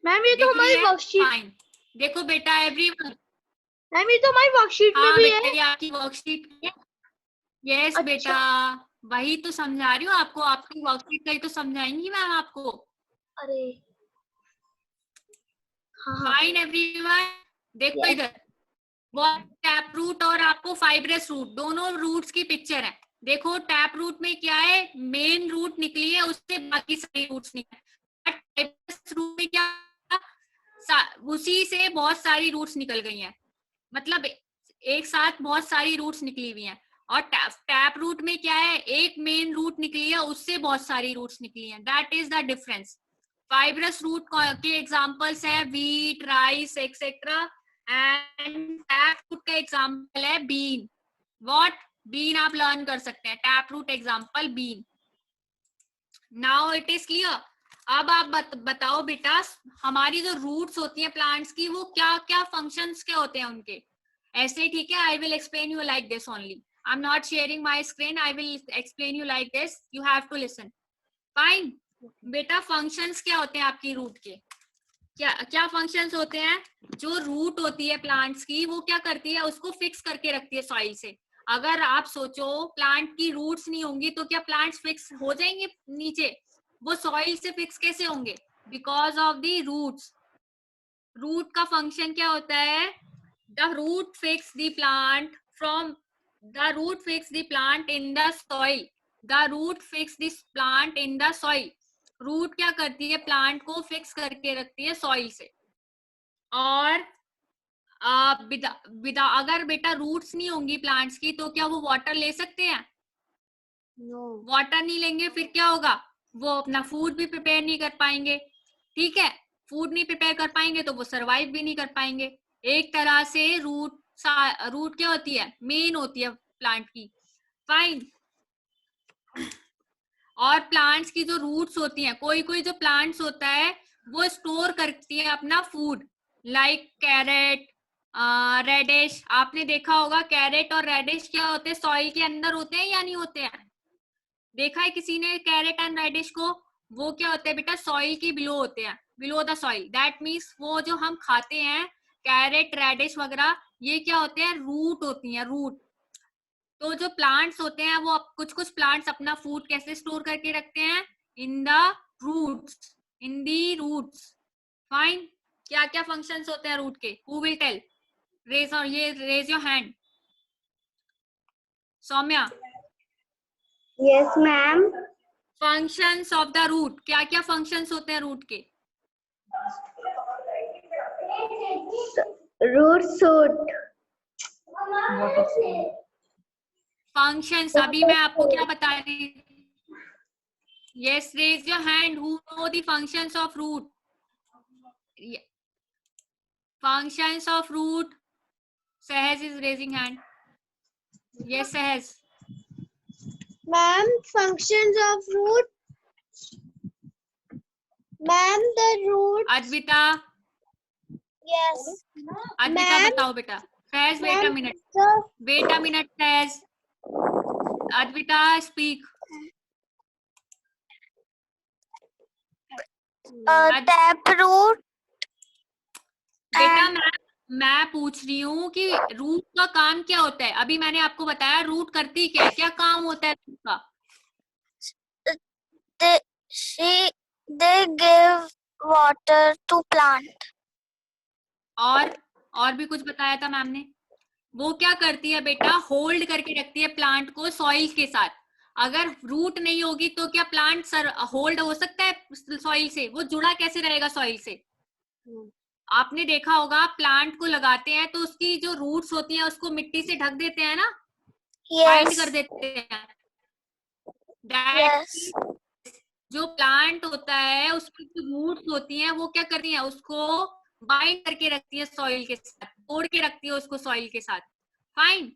मैम ये तो दिख रही हमारी है? वर्कशीट. Fine. देखो बेटा एवरीवन. मैम ये तो हमारी वर्कशीट में हाँ भी बेटा है. ये आपकी वर्कशीट है. यस अच्छा. बेटा वही तो समझा रही हूँ आपको. आपकी वर्कशीट का ही तो समझाएंगी मैम आपको. अरे हाँ हाँ. Fine everyone. देखो Yes. इधर टैप रूट और आपको फाइब्रस रूट दोनों रूट्स की पिक्चर है. देखो टैप रूट में क्या है, मेन रूट निकली है उससे बाकी सारी रूट्स निकले. फाइब्रस रूट में क्या, उसी से बहुत सारी रूट्स निकल गई हैं. मतलब एक साथ बहुत सारी रूट्स निकली हुई हैं. और टैप रूट में क्या है, एक मेन रूट निकली है उससे बहुत सारी रूट्स निकली हैं. That is the difference. Fibrous root के एग्जांपल्स है wheat, rice etcetera. And tap root का एग्जांपल है बीन. व्हाट? बीन आप लर्न कर सकते हैं. Tap root example bean. Now it is clear. अब आप बताओ बेटा, हमारी जो रूट्स होती हैं प्लांट्स की, वो क्या क्या फंक्शंस क्या होते हैं उनके. ऐसे ही ठीक है. I will explain you like this only. I am not sharing my screen. I will explain you like this. You have to listen. Fine बेटा. फंक्शंस क्या होते हैं आपकी रूट के? क्या क्या फंक्शंस होते हैं? जो रूट होती है प्लांट्स की वो क्या करती है, उसको फिक्स करके रखती है सॉइल से. अगर आप सोचो प्लांट की रूट्स नहीं होंगी तो क्या प्लांट्स फिक्स हो जाएंगे नीचे? वो सॉइल से फिक्स कैसे होंगे? Because of the roots. Root का फंक्शन क्या होता है? The root fix the plant from the root fix the plant in the soil. The root fix this plant in the soil. Root क्या करती है, प्लांट को फिक्स करके रखती है सॉइल से. और अगर बेटा रूट्स नहीं होंगी प्लांट्स की तो क्या वो वाटर ले सकते हैं? नो. वाटर नहीं लेंगे फिर क्या होगा? वो अपना फूड भी प्रिपेयर नहीं कर पाएंगे. ठीक है. फूड नहीं प्रिपेयर कर पाएंगे तो वो सरवाइव भी नहीं कर पाएंगे. एक तरह से रूट क्या होती है, मेन होती है प्लांट की. फाइन. और प्लांट्स की जो रूट्स होती हैं, कोई कोई जो प्लांट्स होता है वो स्टोर करती है अपना फूड. Like carat, reddish. आपने देखा होगा कैरेट और रेडिश क्या होते हैं, सॉइल के अंदर होते हैं या नहीं होते हैं? देखा है किसी ने कैरेट एंड रेडिश को? वो क्या होते हैं बेटा, सॉइल की बिलो होते हैं, below the soil. That means वो जो हम खाते हैं कैरेट रेडिश वगैरह, ये क्या होते हैं, रूट होती हैं, रूट. तो जो प्लांट्स होते हैं वो कुछ कुछ प्लांट्स अपना फूड कैसे स्टोर करके रखते हैं? In the roots. In the roots. Fine. क्या क्या फंक्शंस होते हैं रूट के? Who will tell? Raise your hand. Saumya. Yes, ma'am. Functions of the root. क्या क्या फंक्शंस होते हैं रूट के? Root shoot. फंक्शंस. अभी मैं आपको क्या बता रही? Yes, raise your hand who know the functions of root. Functions of root. Sahaj is raising hand. Yes Sahaj. Ma'am, functions of root. Ma'am, the root. Advaita. Yes. Advaita Ma'am. बताओ बेटा. Sahaj wait a Ma'am, minute. the wait a minute Sahaj. Advita speak. taproot. बेटा मैं पूछ रही हूँ कि root का काम क्या होता है. अभी मैंने आपको बताया रूट करती क्या है, क्या काम होता है रूट का? They give water to plant. और भी कुछ बताया था मैम ने. वो क्या करती है बेटा, होल्ड करके रखती है प्लांट को सॉइल के साथ. अगर रूट नहीं होगी तो क्या प्लांट होल्ड हो सकता है सॉइल से? वो जुड़ा कैसे रहेगा सॉइल से? आपने देखा होगा प्लांट को लगाते हैं तो उसकी जो रूट्स होती हैं उसको मिट्टी से ढक देते हैं ना, बाइंड कर देते हैं. That जो प्लांट होता है उसकी जो रूट्स होती हैं वो क्या करती हैं, उसको बाइंड करके रखती है सॉइल के साथ, तोड़ के रखती है उसको सॉइल के साथ. फाइन.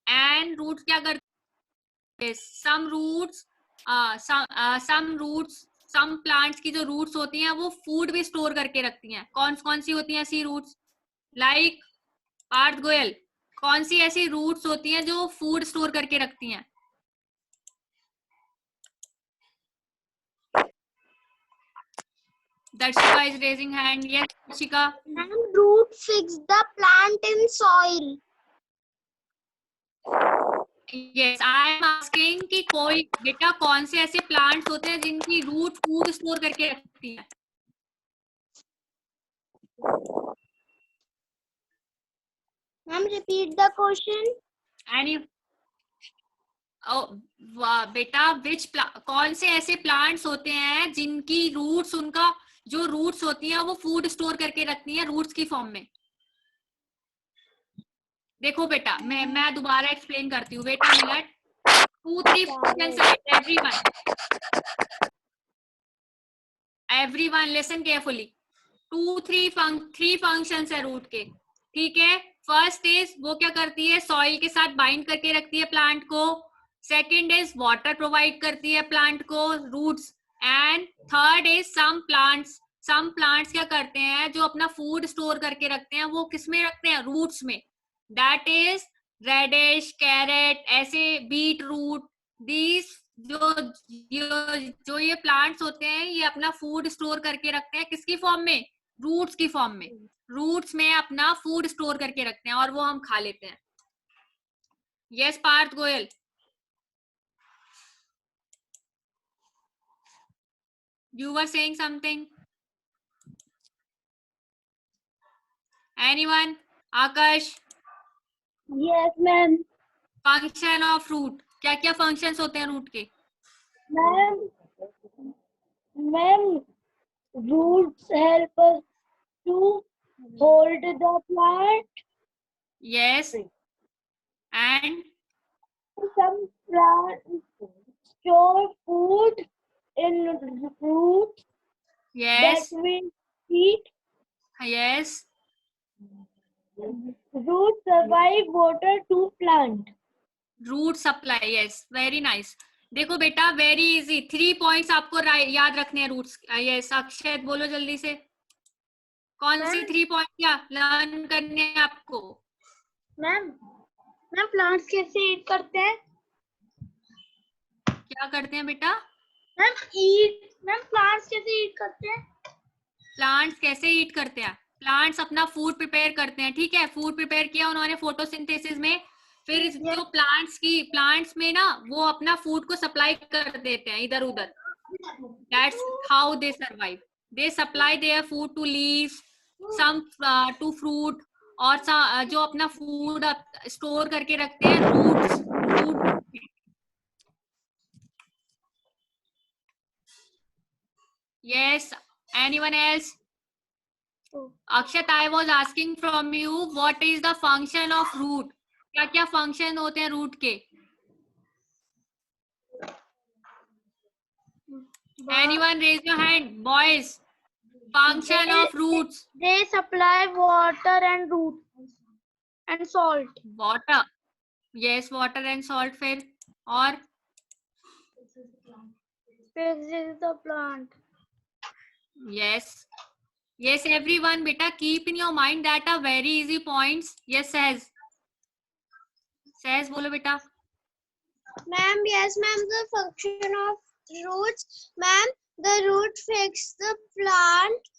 एंड रूट्स क्या करती है, सम रूट्स सम प्लांट्स की जो रूट्स होती हैं वो फूड भी स्टोर करके रखती हैं. कौन कौन सी होती हैं ऐसी रूट्स? लाइक पार्थ गोयल, कौन सी ऐसी रूट्स होती हैं जो फूड स्टोर करके रखती हैं? Darshika is raising hand. Yes, Darshika. And root fix the plant in soil. Yes, I am asking कि कोई बेटा कौन से ऐसे प्लांट्स होते हैं जिनकी रूट फूड स्टोर करके रखती है? Ma'am, repeat the question. Any बेटा कौन से ऐसे प्लांट्स होते हैं जिनकी रूट्स, उनका जो रूट्स होती हैं वो फूड स्टोर करके रखती हैं रूट्स की फॉर्म में? देखो बेटा, मैं दोबारा एक्सप्लेन करती हूँ. Wait a minute. 2-3 functions are everyone listen carefully. 3 functions है रूट के. ठीक है. फर्स्ट इज वो क्या करती है, सॉइल के साथ बाइंड करके रखती है प्लांट को. सेकंड इज वाटर प्रोवाइड करती है प्लांट को, roots. And third is some plants क्या करते हैं, जो अपना फूड स्टोर करके रखते हैं वो किस में रखते हैं? रूट्स में. दैट इज रेडिश, कैरेट, ऐसे बीट रूट. दीज जो ये प्लांट्स होते हैं ये अपना फूड स्टोर करके रखते हैं किसकी फॉर्म में? रूट्स की फॉर्म में. रूट्स में अपना फूड स्टोर करके रखते हैं और वो हम खा लेते हैं. Yes Parth Goyal. You were saying something. Anyone? Akash. Yes, ma'am. Function of root. क्या क्या functions होते हैं रूट के? Ma'am, roots help us to hold the plant. Yes. And Some plants store food in roots yes. that we eat. Yes. Roots survive water to plant. Root supply. Yes, very nice. देखो बेटा, very easy. 3 points आपको याद रखने हैं roots. Yes Akshay, बोलो जल्दी से. कौन सी 3 पॉइंट या लर्न करने हैं आपको? मैम प्लांट्स कैसे ईट करते हैं? क्या करते हैं बेटा? मैम प्लांट्स कैसे ईट करते हैं? प्लांट्स कैसे ईट करते हैं? प्लांट्स अपना फूड प्रिपेयर करते हैं. ठीक है, फूड प्रिपेयर किया उन्होंने फोटोसिंथेसिस में. फिर जो प्लांट्स में ना वो अपना फूड को सप्लाई कर देते हैं इधर उधर. That's how they survive. They supply their food to leaves, some to fruit, और जो अपना फूड स्टोर करके रखते हैं roots. Yes. Anyone else? Akshat, I was asking from you, what is the function of root? क्या क्या function होते हैं रूट के? Anyone raise your hand, boys? Function of roots. They supply water and roots and salt. Water. Yes, water and salt. फिर और Fixes the plant. Yes everyone. Beta, keep in your mind that are very easy points. Yes, Sahaj बोलो बेटा. Ma'am, yes, ma'am, the function of roots. Ma'am, the root fixes the plant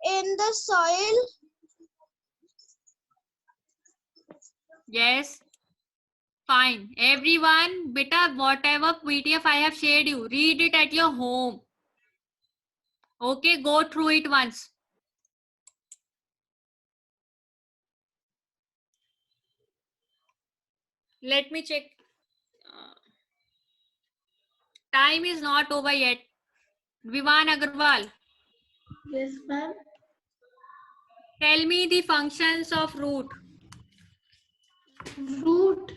in the soil. Yes. Fine. Everyone, beta, whatever PDF I have shared you, read it at your home. Okay, go through it once. Let me check. Time is not over yet. Vivan Agarwal. Yes, ma'am. Tell me the functions of root. Root.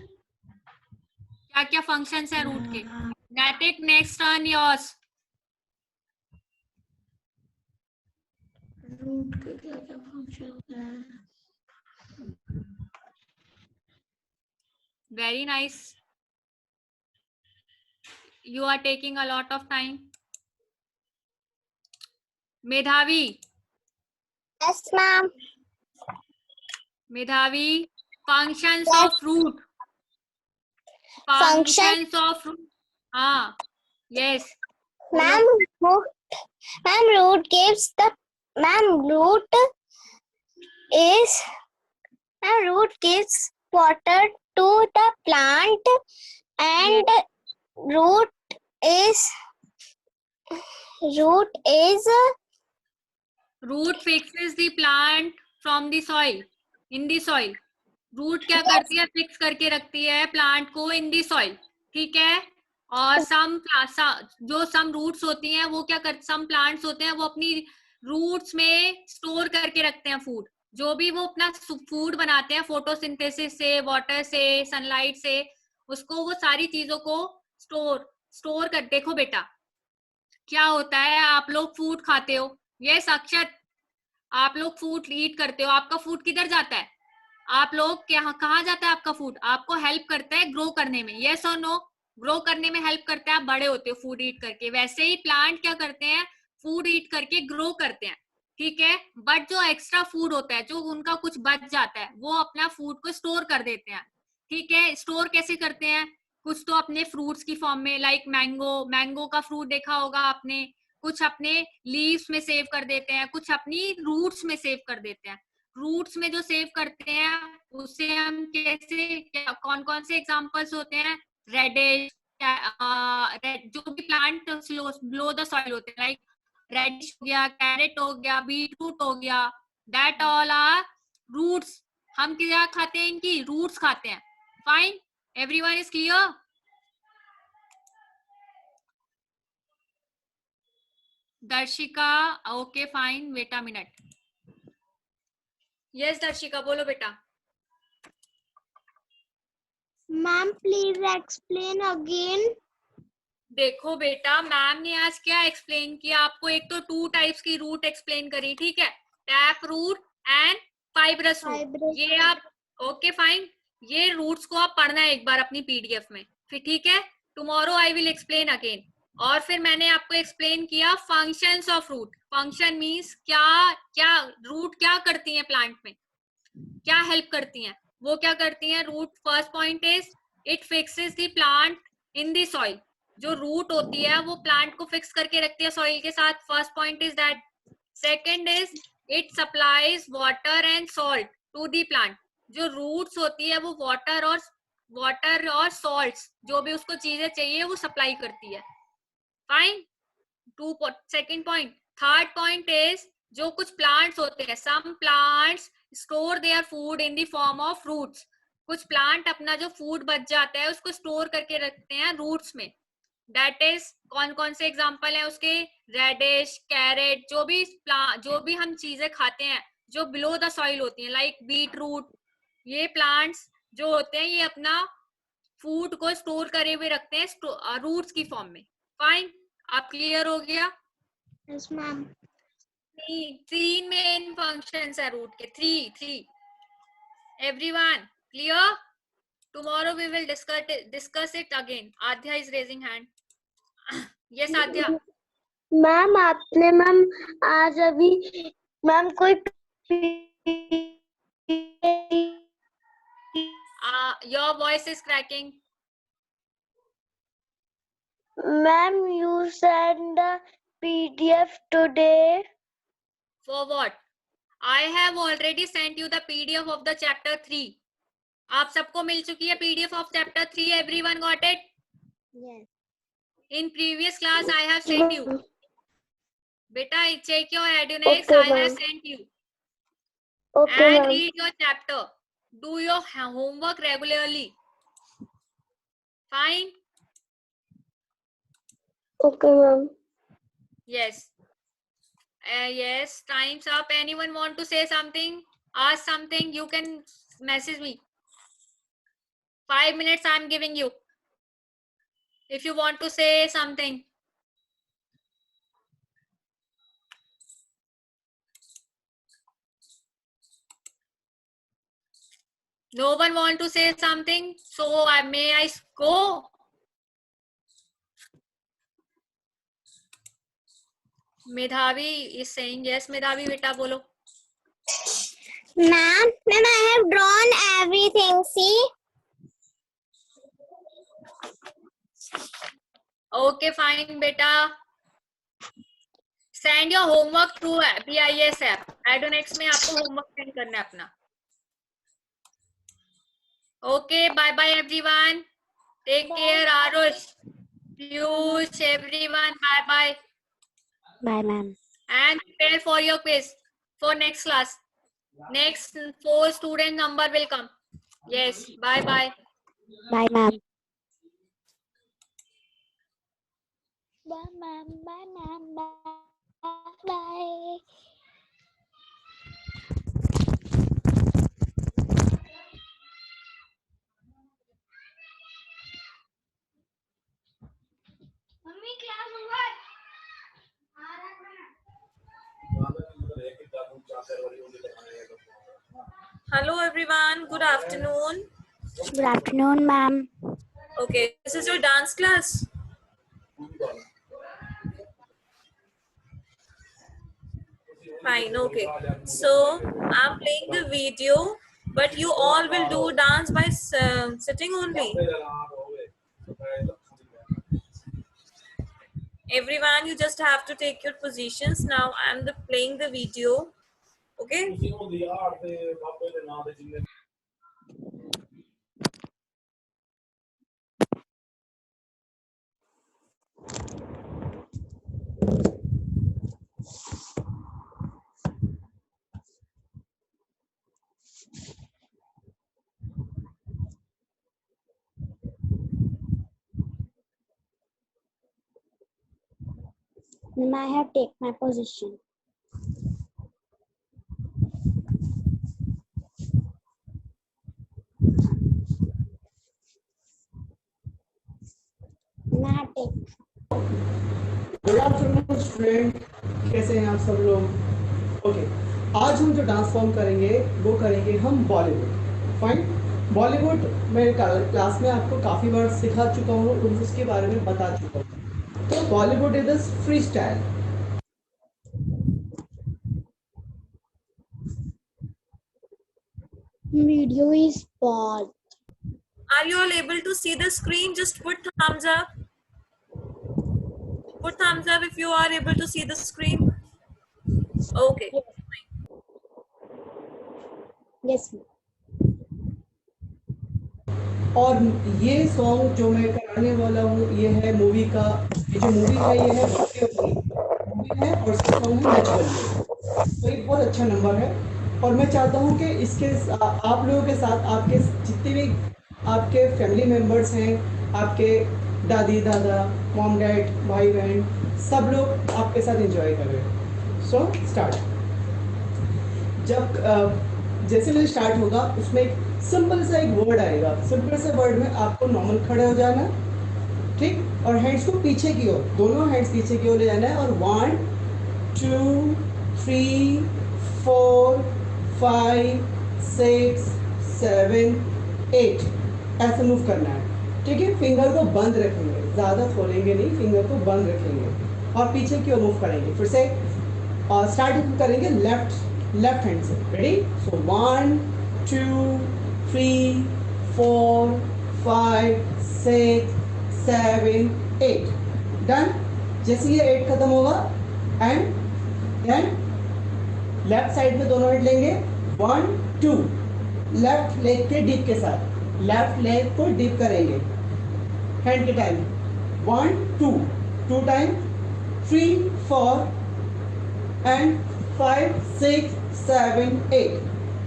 क्या क्या functions है root के? Natik, next turn yours. Root के क्या क्या function है? Very nice. You are taking a lot of time. Medhavi. Yes, ma'am. Medhavi. Functions Yes. of root. Function. Functions of root. Ah. Yes. Ma'am, root gives the root gives water to the plant, and root is Root fixes the plant from the soil. In the soil. Root क्या करती है? Fix करके रखती है plant को इन the soil. ठीक है. और सम रूट्स होती हैं वो क्या कर, सम प्लांट्स होते हैं वो अपनी रूट्स में स्टोर करके रखते हैं फूड. जो भी वो अपना फूड बनाते हैं फोटोसिंथेसिस से, वाटर से, सनलाइट से, उसको वो सारी चीजों को स्टोर कर. देखो बेटा क्या होता है, आप लोग फूड खाते हो. यस अक्षत, आप लोग फूड ईट करते हो. आपका फूड किधर जाता है? आप लोग कहाँ जाता है आपका फूड? आपको हेल्प करता है ग्रो करने में. यस और नो? ग्रो करने में हेल्प करता है, आप बड़े होते हो फूड ईट करके. वैसे ही प्लांट क्या करते हैं? फूड ईट करके ग्रो करते हैं. ठीक है. बट जो एक्स्ट्रा फूड होता है, जो उनका कुछ बच जाता है, वो अपना फूड को स्टोर कर देते हैं. ठीक है. स्टोर कैसे करते हैं? कुछ तो अपने फ्रूट्स की फॉर्म में, लाइक मैंगो का फ्रूट देखा होगा आपने. कुछ अपने लीव्स में सेव कर देते हैं, कुछ अपनी रूट्स में सेव कर देते हैं. रूट्स में जो सेव करते हैं उसे हम कैसे, कौन कौन से एग्जांपल्स होते हैं? रेडिश, जो भी प्लांट बिलो द सॉइल होते हैं, लाइक रेडिश हो गया, कैरेट हो गया, बीटरूट हो गया, दैट ऑल आर रूट्स. हम क्या खाते हैं? इनकी रूट्स खाते हैं. Fine, everyone is clear? Darshika, okay fine, wait a minute. Yes Darshika, बोलो बेटा. Ma'am, please explain again. देखो बेटा, मैम ने आज क्या एक्सप्लेन किया आपको? एक तो 2 टाइप्स की रूट एक्सप्लेन करी. ठीक है. Tap root and fibrous root. ये आप ओके फाइन, ये रूट्स को आप पढ़ना है एक बार अपनी पीडीएफ में. फिर ठीक है. Tomorrow I will explain again. और फिर मैंने आपको एक्सप्लेन किया functions of root. Function means क्या रूट क्या करती हैं प्लांट में, क्या हेल्प करती हैं. वो क्या करती हैं? Root, first point is it fixes the plant in the soil. जो रूट होती है वो प्लांट को फिक्स करके रखती है सॉइल के साथ. First point is that. Second is it supplies water and salt to the plant. जो रूट्स होती है वो वाटर और सॉल्ट्स, जो भी उसको चीजें चाहिए वो सप्लाई करती है. Fine. Second point. Third point is जो कुछ प्लांट्स होते हैं, some plants store their food in the form of roots. कुछ प्लांट अपना जो फूड बच जाता है उसको स्टोर करके रखते हैं रूट्स में. दैट इज कौन कौन से एग्जांपल है उसके? रेडिश, कैरेट, जो भी हम चीजें खाते हैं जो बिलो द सॉइल होती हैं, लाइक बीट रूट. ये प्लांट्स जो होते हैं ये अपना फूड को स्टोर करे हुए रखते हैं रूट्स की फॉर्म में. फाइन, आप क्लियर हो गया? Yes, ma'am. 3 मेन फंक्शंस है रूट के. 3. Everyone clear? Tomorrow we will discuss it again. Adya is raising hand. Yes, Adya. Ma'am आपने आज अभी कोई Your voice is cracking. Ma'am, you sent the PDF today. For what? I have already sent you the PDF of the chapter 3. आप सबको मिल चुकी है PDF of chapter 3. Everyone got it? Yes. In previous class I have sent you. Beta, check your Edunix. Okay, I have ma'am. sent you. Okay, And ma'am. read your chapter. Do your homework regularly. Fine? Okay, ma'am. Yes. Yes, time's up. Anyone want to say something? Ask something? You can message me. 5 minutes I'm giving you. if you want to say something. No one want to say something, so may I go? Medhavi is saying yes. Medhavi, beta bolo. Ma'am, I have drawn everything. See? Okay, fine, beta. Send your homework through PIS app. Adonex में आपको homework send करना है अपना. Okay, bye bye everyone. Take care, Arush, Piyush, everyone. Bye bye. Bye, ma'am. And prepare for your quiz for next class. Next 4 student number will come. Yes. Bye bye. Bye, ma'am. Bye, ma'am. Bye, ma'am. Bye. Bye. Hello everyone, good afternoon. Good afternoon, ma'am. Okay, this is your dance class. Fine, okay. So I'm playing the video, but you all will do dance by sitting only. Everyone, you just have to take your positions. Now I'm playing the video. Okay. Ma'am, I have taken my position. Good afternoon student, कैसे हैं आप सब लोग? Okay, आज हम जो dance form करेंगे वो करेंगे हम बॉलीवुड. फाइन. बॉलीवुड मैं क्लास में आपको काफ़ी बार सिखा चुका हूँ, उसके बारे में बता चुका हूँ. तो Bollywood is a free style. Video is paused. Are you all able to see the screen? Just put thumbs up. Put thumbs up if you are able to see the screen. Okay. Yes, ma'am. और ये song जो मैं कराने वाला हूँ ये है movie का. ये जो मूवी है ये है मूवी है और इसका सॉन्ग है नच बलिए. तो ये बहुत अच्छा नंबर है और मैं चाहता हूँ कि इसके आप लोगों के साथ आपके जितने भी आपके फैमिली मेम्बर्स हैं, आपके दादी दादा, मॉम डैड, भाई बहन, सब लोग आपके साथ एंजॉय कर रहे हैं. So start. जब जैसे मैं स्टार्ट होगा उसमें एक सिंपल सा एक वर्ड आएगा. सिंपल से वर्ड में आपको नॉर्मल खड़े हो जाना, ठीक, और हैंड्स को पीछे की ओर, दोनों हैंड्स पीछे की ओर ले जाना है और 1 2 3 4 5 6 7 8 ऐसे मूव करना है. ठीक है, फिंगर को बंद रखेंगे, ज़्यादा खोलेंगे नहीं, फिंगर को बंद रखेंगे और पीछे की ओर मूव करेंगे. फिर से स्टार्ट करेंगे लेफ्ट हैंड से. रेडी? सो 1 2 3 4 5 6 7 8. डन. जैसे ये 8 खत्म होगा एंड देन लेफ्ट साइड में दोनों हैंड लेंगे. 1 2 लेफ्ट लेग के डिप के साथ लेफ्ट लेग को डिप करेंगे हैंड के time. 1 2 2 time, 3 4 and 5 6 7 8.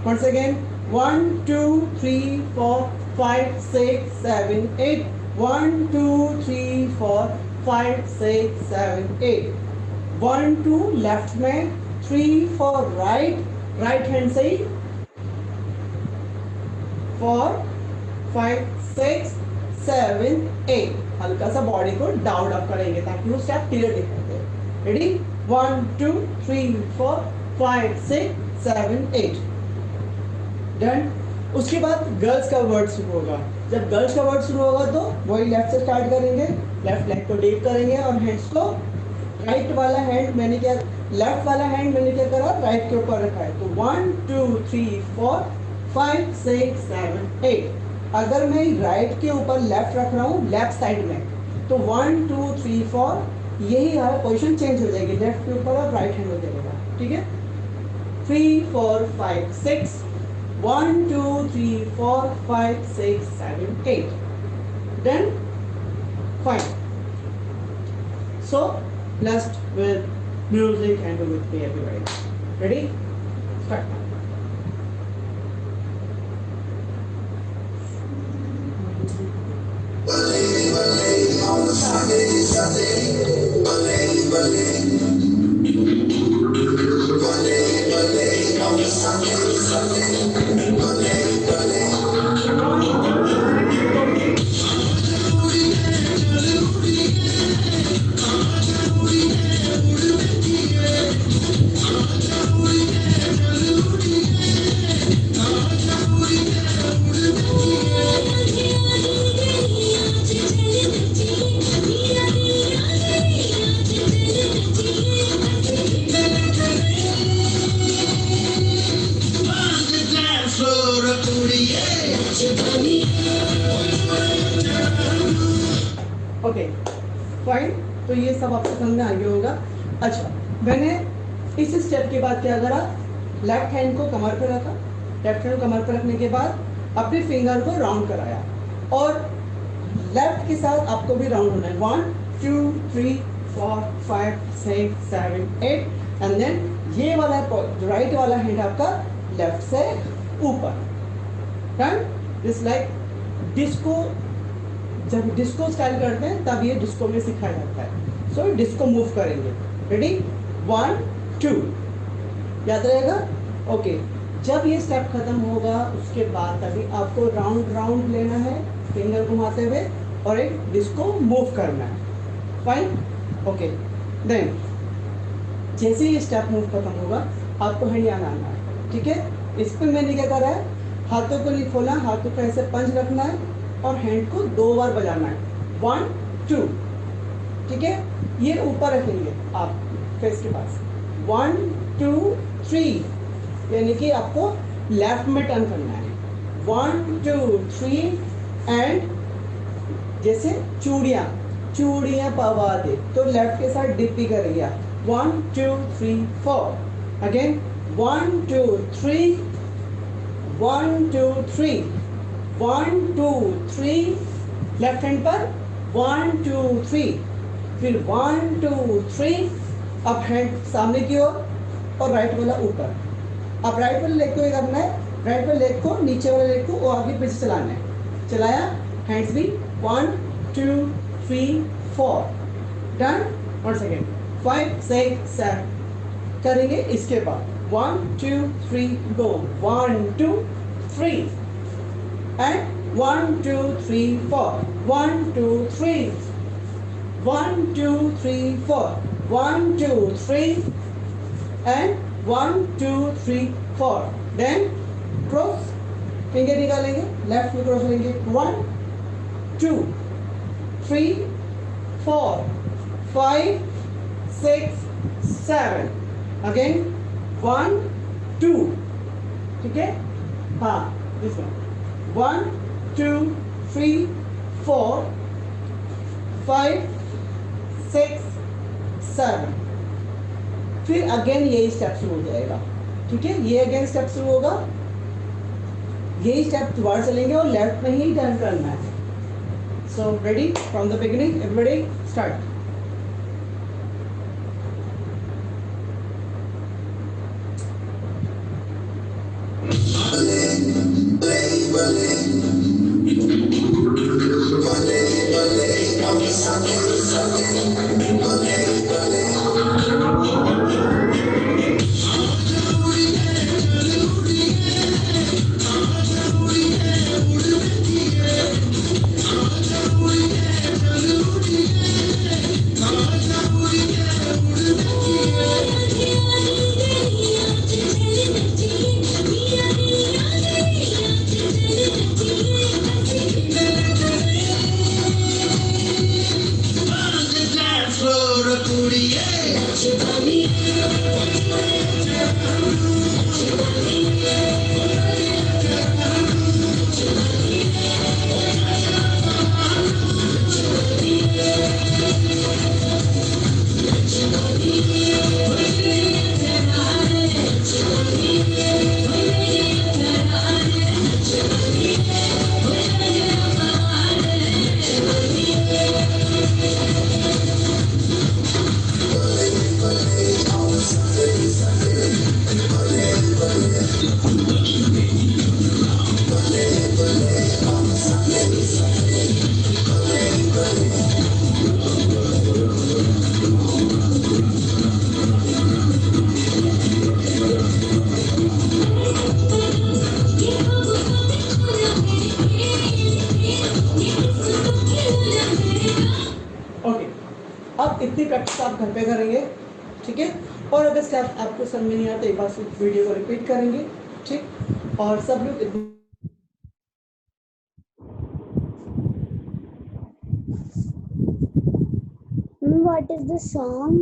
once again 1 2 3 4 5 6 7 8. 1 2 3 4 5 6 7 8. 1 2 left में, 3 4 राइट हैंड से ही, 4 5 6 7 8, हल्का सा बॉडी को डाउन अप करेंगे ताकि वो स्टेप क्लियर दिखाई दे। Ready 1 2 3 4 5 6 7 8 done. उसके बाद गर्ल्स का वर्ड शुरू होगा। जब गर्ल्स का वर्ड शुरू होगा तो वही लेफ्ट से स्टार्ट करेंगे, लेफ्ट लेग को डीप करेंगे और हैंड्स को राइट वाला हैंड मैंने क्या लेफ्ट वाला हैंड मैंने क्या करा राइट के ऊपर रखा है। तो 1 2 3 4 5 6 7 8। अगर मैं राइट के ऊपर लेफ्ट रख रहा हूँ लेफ्ट साइड में तो 1 2 3 4 यही पोजीशन चेंज हो जाएगी, लेफ्ट के ऊपर और राइट हैंड हो जाएगा। ठीक है 3 4 5 6 1 2 3 4 5 6 7 8 then fine. So blessed with music and with me everybody. Ready? Start. Okay fine. तो ये सब आपको समझ में आ गया होगा। अच्छा मैंने इस स्टेप के बाद क्या करा, लेफ्ट हैंड को कमर पे रखा, लेफ्ट हैंड को कमर पे रखने के बाद अपने फिंगर को राउंड कराया और लेफ्ट के साथ आपको भी राउंड होना है 1 2 3 4 5 6 7 8 एंड देन ये वाला राइट वाला हैंड आपका लेफ्ट से ऊपर। डन। दिस लाइक डिस्को, जब डिस्को स्टाइल करते हैं तब ये डिस्को में सिखाया जाता है। सो डिस्को मूव करेंगे। रेडी 1 2 याद रहेगा। ओके जब ये स्टेप खत्म होगा उसके बाद तभी आपको राउंड राउंड लेना है फिंगर घुमाते हुए और एक डिस्को मूव करना है। फाइन। ओके देन जैसे ये स्टेप मूव खत्म होगा आपको हैंड यहाँ आना है। ठीक है इस पर मैंने क्या करा है, हाथों को नहीं खोला, हाथों को ऐसे पंच रखना है और हैंड को 2 बार बजाना है 1 2। ठीक है ये ऊपर रखेंगे आप फेस के पास 1 2 3 यानी कि आपको लेफ्ट में टर्न करना है 1 2 3 एंड जैसे चूड़ियाँ चूड़ियाँ पवा दे तो लेफ्ट के साथ डिप भी करेंगे 1 2 3 4 अगेन 1 2 3 1 2 3 1 2 3 लेफ्ट हैंड पर 1 2 3 फिर 1 2 3 अब हैंड सामने की ओर और राइट वाला ऊपर। अब राइट वाले लेग को ये करना है, राइट वाले लेग को नीचे वाले लेग को वो आगे पीछे चलाना है। चलाया हैंड्स भी 1 2 3 4 डन। और सेकेंड 5 6 7 करेंगे। इसके बाद 1 2 3 गो 1 2 3 and 1 2 3 4 1 2 3 1 2 3 4 1 2 3 and 1 2 3 4 then cross finger निकालेंगे लेफ्ट में क्रॉस लेंगे 1 2 3 4 5 6 7 अगेन 1 2। ठीक है हाँ दिस वन 1 2 3 4 5 6 7 फिर अगेन यही स्टेप शुरू हो जाएगा। ठीक है ये अगेन स्टेप शुरू होगा, यही स्टेप दोबारा चलेंगे और लेफ्ट में ही टर्न करना है। So ready from the beginning everybody start. इतनी प्रैक्टिस आप घर पे करेंगे, ठीक है। और अगर स्टेप आपको समझ में नहीं आता एक बार वीडियो को रिपीट करेंगे, ठीक। और सब लोग What is the song?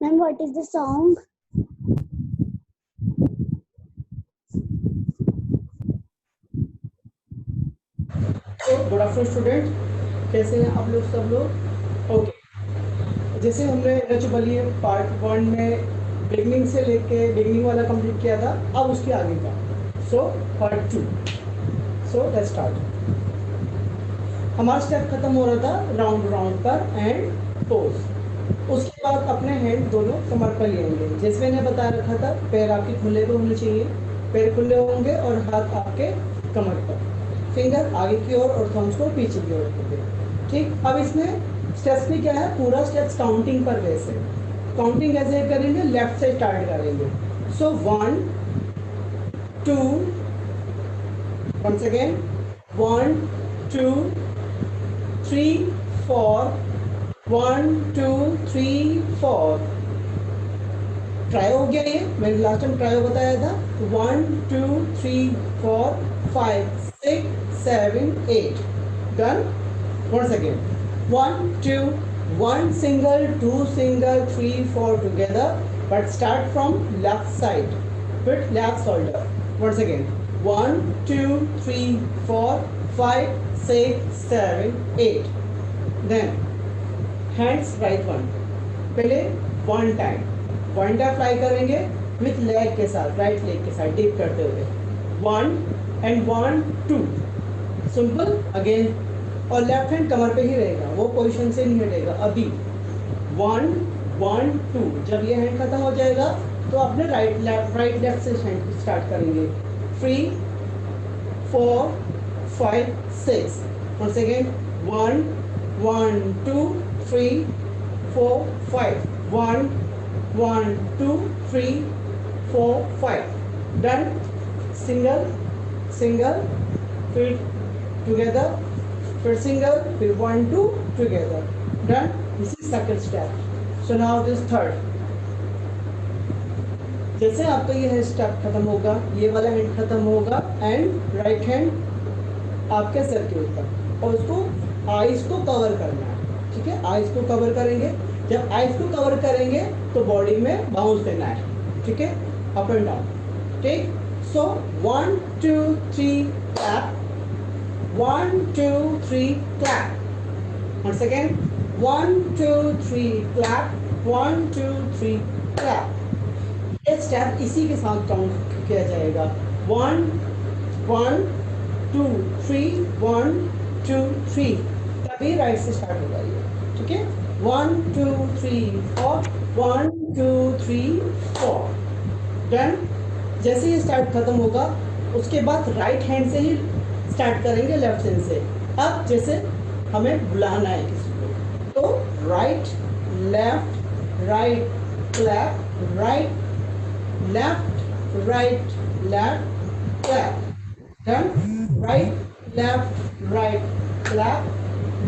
Ma'am, what is the song? तो गुड आफ्टरनून स्टूडेंट, कैसे हैं आप लोग सब लोग? ओके, जैसे हमने रचबली पार्ट 1 में बिगनिंग से लेके बिगनिंग वाला कंप्लीट किया था, अब उसके आगे का so part 2। So let's start. हमारा स्टेप खत्म हो रहा था राउंड राउंड पर एंड पोज। उसके बाद अपने हैंड दोनों कमर पर लेंगे। जैसे मैंने बता रखा था, पैर आपके खुले पे होने चाहिए, पैर खुले होंगे और हाथ आपके कमर पर, फिंगर आगे की ओर और थम्स को पीछे की ओर रखेंगे, ठीक। अब इसमें स्टेप्स में क्या है, पूरा स्टेप्स काउंटिंग पर बेस है। काउंटिंग ऐसे करेंगे, लेफ्ट से स्टार्ट करेंगे। सो 1 2 once again 1 2 3 4 1 2 3 4। ट्राई हो गया, ये मैंने लास्ट टाइम ट्राई बताया था। 1 2 3 4 5 6 7 8 done. once again 1 2 1 single 2 single 3 4 together, but start from left side with left shoulder. once again 1 2 3 4 5 6 7 8। then hands right one, पहले one time फ्लाई करेंगे विथ लेग के साथ, राइट लेग के साथ डीप करते हुए 1 and 1 2 सिंपल अगेन। और left hand कमर पे ही रहेगा, वो पोजीशन से नहीं हटेगा। अभी 1 1 2, जब ये हैंड खत्म हो जाएगा तो अपने राइट लेफ्ट से हैंड स्टार्ट करेंगे। 3 4 5 6 once again 1 1 2 3 4 5 1 1 2 3 4 5 done। Single single फिर टुगेदर, फिर सिंगल, फिर 1 2 together done. This is second step. So now this third. जैसे आपका ये स्टेप खत्म होगा, ये वाला हैंड खत्म होगा एंड राइट हैंड आपके सर के ऊपर, और उसको आईज को कवर करना है, ठीक है। आईज को कवर करेंगे। जब आईज को कवर करेंगे तो बॉडी में बाउंस देना है, ठीक है, अप एंड डाउन, ठीक। सो 1 2 3 clap, 1 2 3 clap, once again 1 2 3 clap, 1 2 3 clap. ये स्टेप इसी के साथ काउंट किया जाएगा। 1 1 2 3 1 2 3, तभी राइट से स्टार्ट होगा ये, ठीक है। 1 2 3 4 1 2 3 4 डन। जैसे ही स्टार्ट खत्म होगा उसके बाद राइट हैंड से ही स्टार्ट करेंगे, लेफ्ट हैंड से। अब जैसे हमें बुलाना है किसी को, तो right left right clap, right left right left clap done. Right left right clap,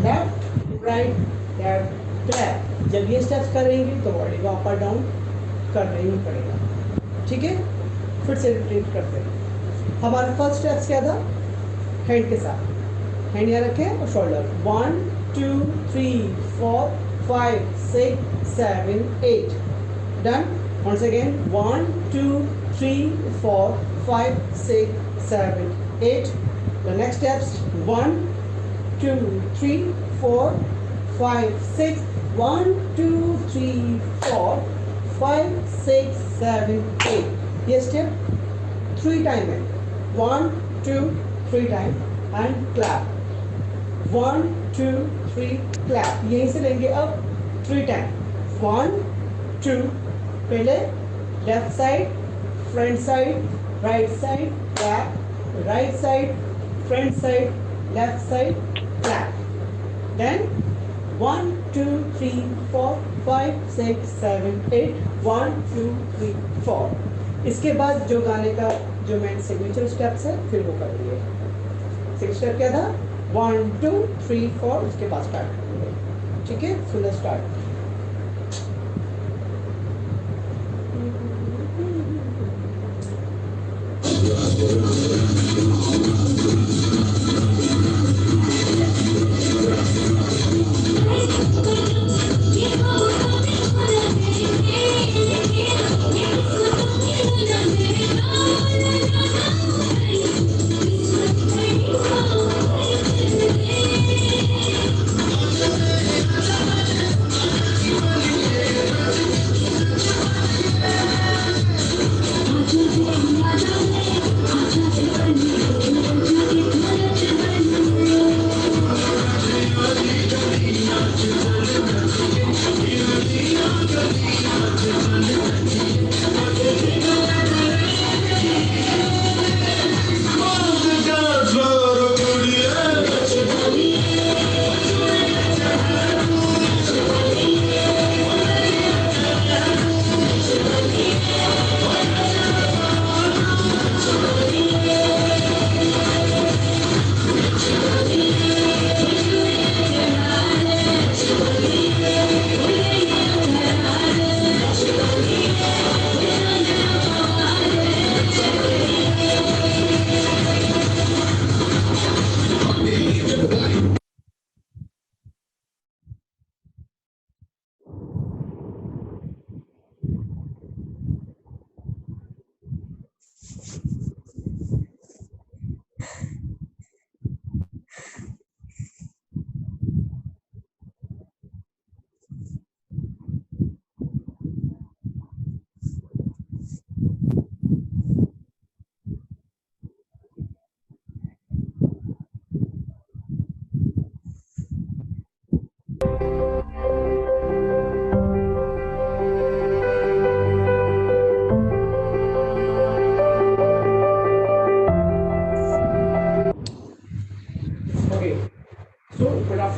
left right left clap. जब ये स्टेप्स करेंगे तो बॉडी को अप और डाउन करना ही पड़ेगा, ठीक है। फिर से रिपीट करते हैं। हमारा फर्स्ट स्टेप्स क्या था, हैंड के साथ, हैंड यहाँ रखें और shoulder. 1 2 3 4 5 6 7 8 done. once again 1 2 3 4 5 6 7 8। the next steps 1 2 3 4 5 6 1 2 3 4 5 6 7 8। ये स्टेप 3 टाइम है। 1 2 3 टाइम एंड क्लैप, 1 2 3 क्लैप। यहीं से लेंगे अब 3 टाइम। 1 2, पहले left side front side right side clap, right side front side left side clap, then 1 2 3 4 5 6 7 8 1 2 3 4। इसके बाद जो गाने का जो मेन सिग्नेचर स्टेप्स है फिर वो करेंगे। 6 स्टेप क्या था? 1 2 3 4, उसके बाद स्टार्ट करेंगे। ठीक है, सो लेट्स स्टार्ट।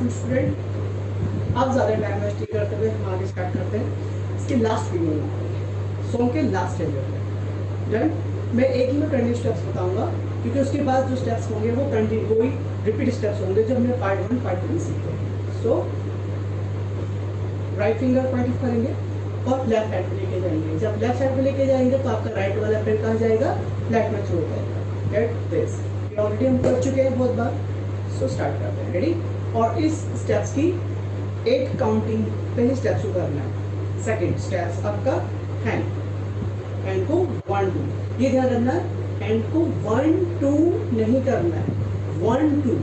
स्टूडेंट, अब ज़्यादा टाइम वेस्ट करते हुए हम आगे स्टार्ट करते हैं इसके लास्ट वीडियो में, सॉन्ग के लास्ट स्टेज में। डन। मैं एक ही में कंटिन्यू स्टेप्स बताऊंगा क्योंकि उसके बाद जो स्टेप्स होंगे वो कंटिन्यू वही रिपीट स्टेप्स होंगे जो हमने पार्ट 1 पार्ट 2 में सीखे। सो राइट फिंगर पॉइंट करेंगे और लेफ्ट साइड पे लेके जाएंगे। जब लेफ्ट साइड पे लेके जाएंगे तो आपका राइट वाला पैर कहाँ जाएगा? लेफ्ट में थ्रो जाएगा। गेट दिस, ये ऑलरेडी हम कर चुके हैं बहुत बार। सो स्टार्ट करते हैं। रेडी? और इस स्टेप्स की 8 काउंटिंग पे ही स्टेप्स को करना है। सेकंड स्टेप्स आपका हैंड को 1 2, ये ध्यान रखना है, हैंड को 1 2 नहीं करना है, 1 2,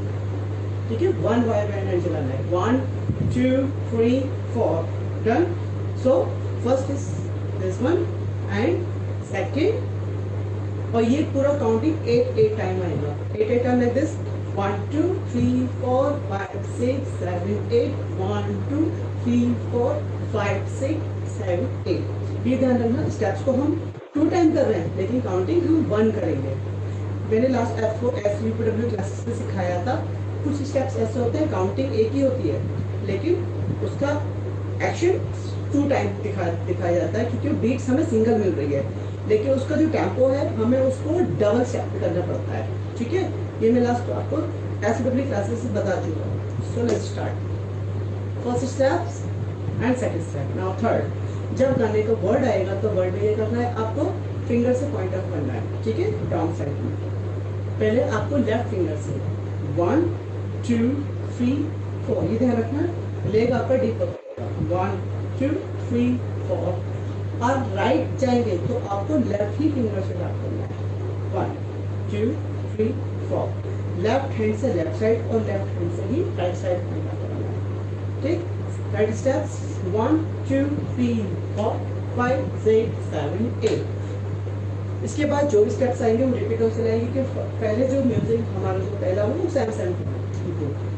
ठीक है? 1 वायर बैंड हैंड चलाना है। 1 2 3 4, done. So first is this one and second, और ये पूरा काउंटिंग 8 टाइम आएगा। 8 टाइम लाइक दिस, 1 2 3 4 5 6 7 8, 1 2 3 4 5 6 7 8। ये ध्यान रखना, स्टेप्स को हम 2 टाइम कर रहे हैं लेकिन काउंटिंग हम 1 करेंगे। मैंने लास्ट आपको SVPW क्लासेस में सिखाया था, कुछ स्टेप्स ऐसे होते हैं काउंटिंग एक ही होती है लेकिन उसका एक्शन 2 टाइम दिखाया जाता है क्योंकि बीट्स हमें सिंगल मिल रही है, लेकिन उसका जो टेम्पो है हमें उसको डबल स्टेप करना पड़ता है। ठीक है, ये मैं लास्ट आपको SVPW क्लासेस से बता चुका हूँ। So let's start. First steps and second step. Now third, जब गाने का वर्ड आएगा तो वर्ड में ये करना है, आपको फिंगर से पॉइंट आउट करना है। ठीक है, डाउन साइड में पहले आपको लेफ्ट फिंगर से 1 2 3 4, ये ध्यान रखना, लेग आपका डीप पकड़ेगा। 1 2 3 4, और राइट जाएंगे तो आपको लेफ्ट ही फिंगर से स्टार्ट करना है। 1 2 3 4, लेफ्ट हैंड से लेफ्ट साइड और लेफ्ट हैंड से ही राइट साइड पॉइंट आउट करना है। ठीक, राइट स्टेप्स 1 2 3 4 5 6 7 8। इसके बाद जो भी स्टेप्स आएंगे वो रिपीट होते चलाएंगे कि पहले जो म्यूजिक हमारा जो पहला वो सेम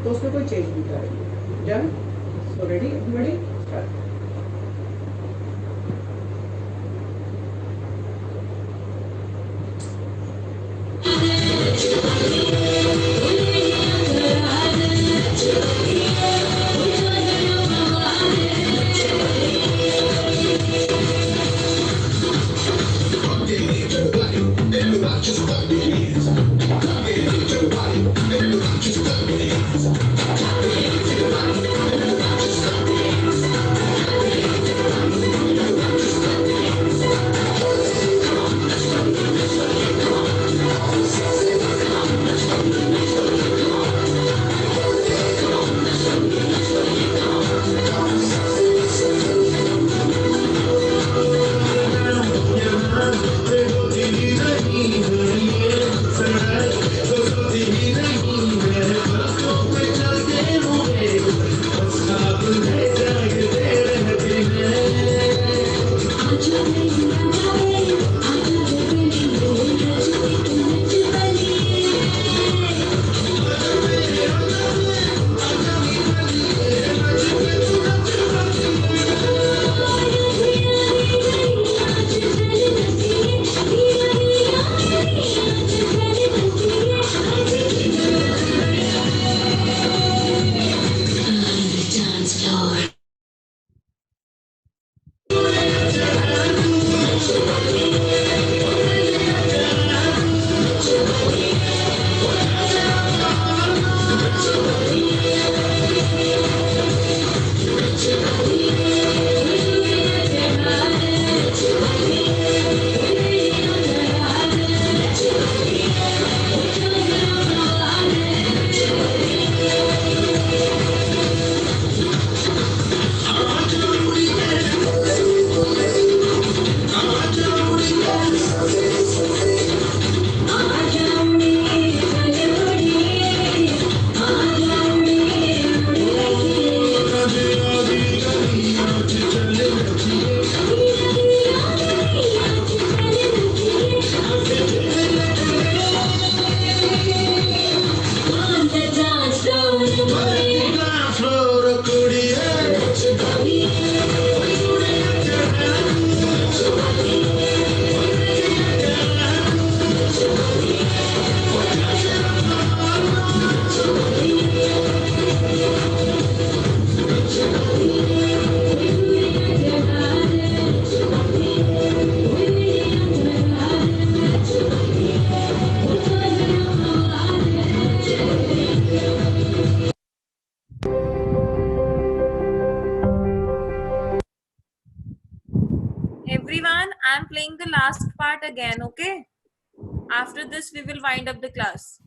तो उसमें कोई चेंज नहीं करेंगे। Done. So ready everybody, start. Thank you. playing the last part again, okay? After this, we will wind up the class.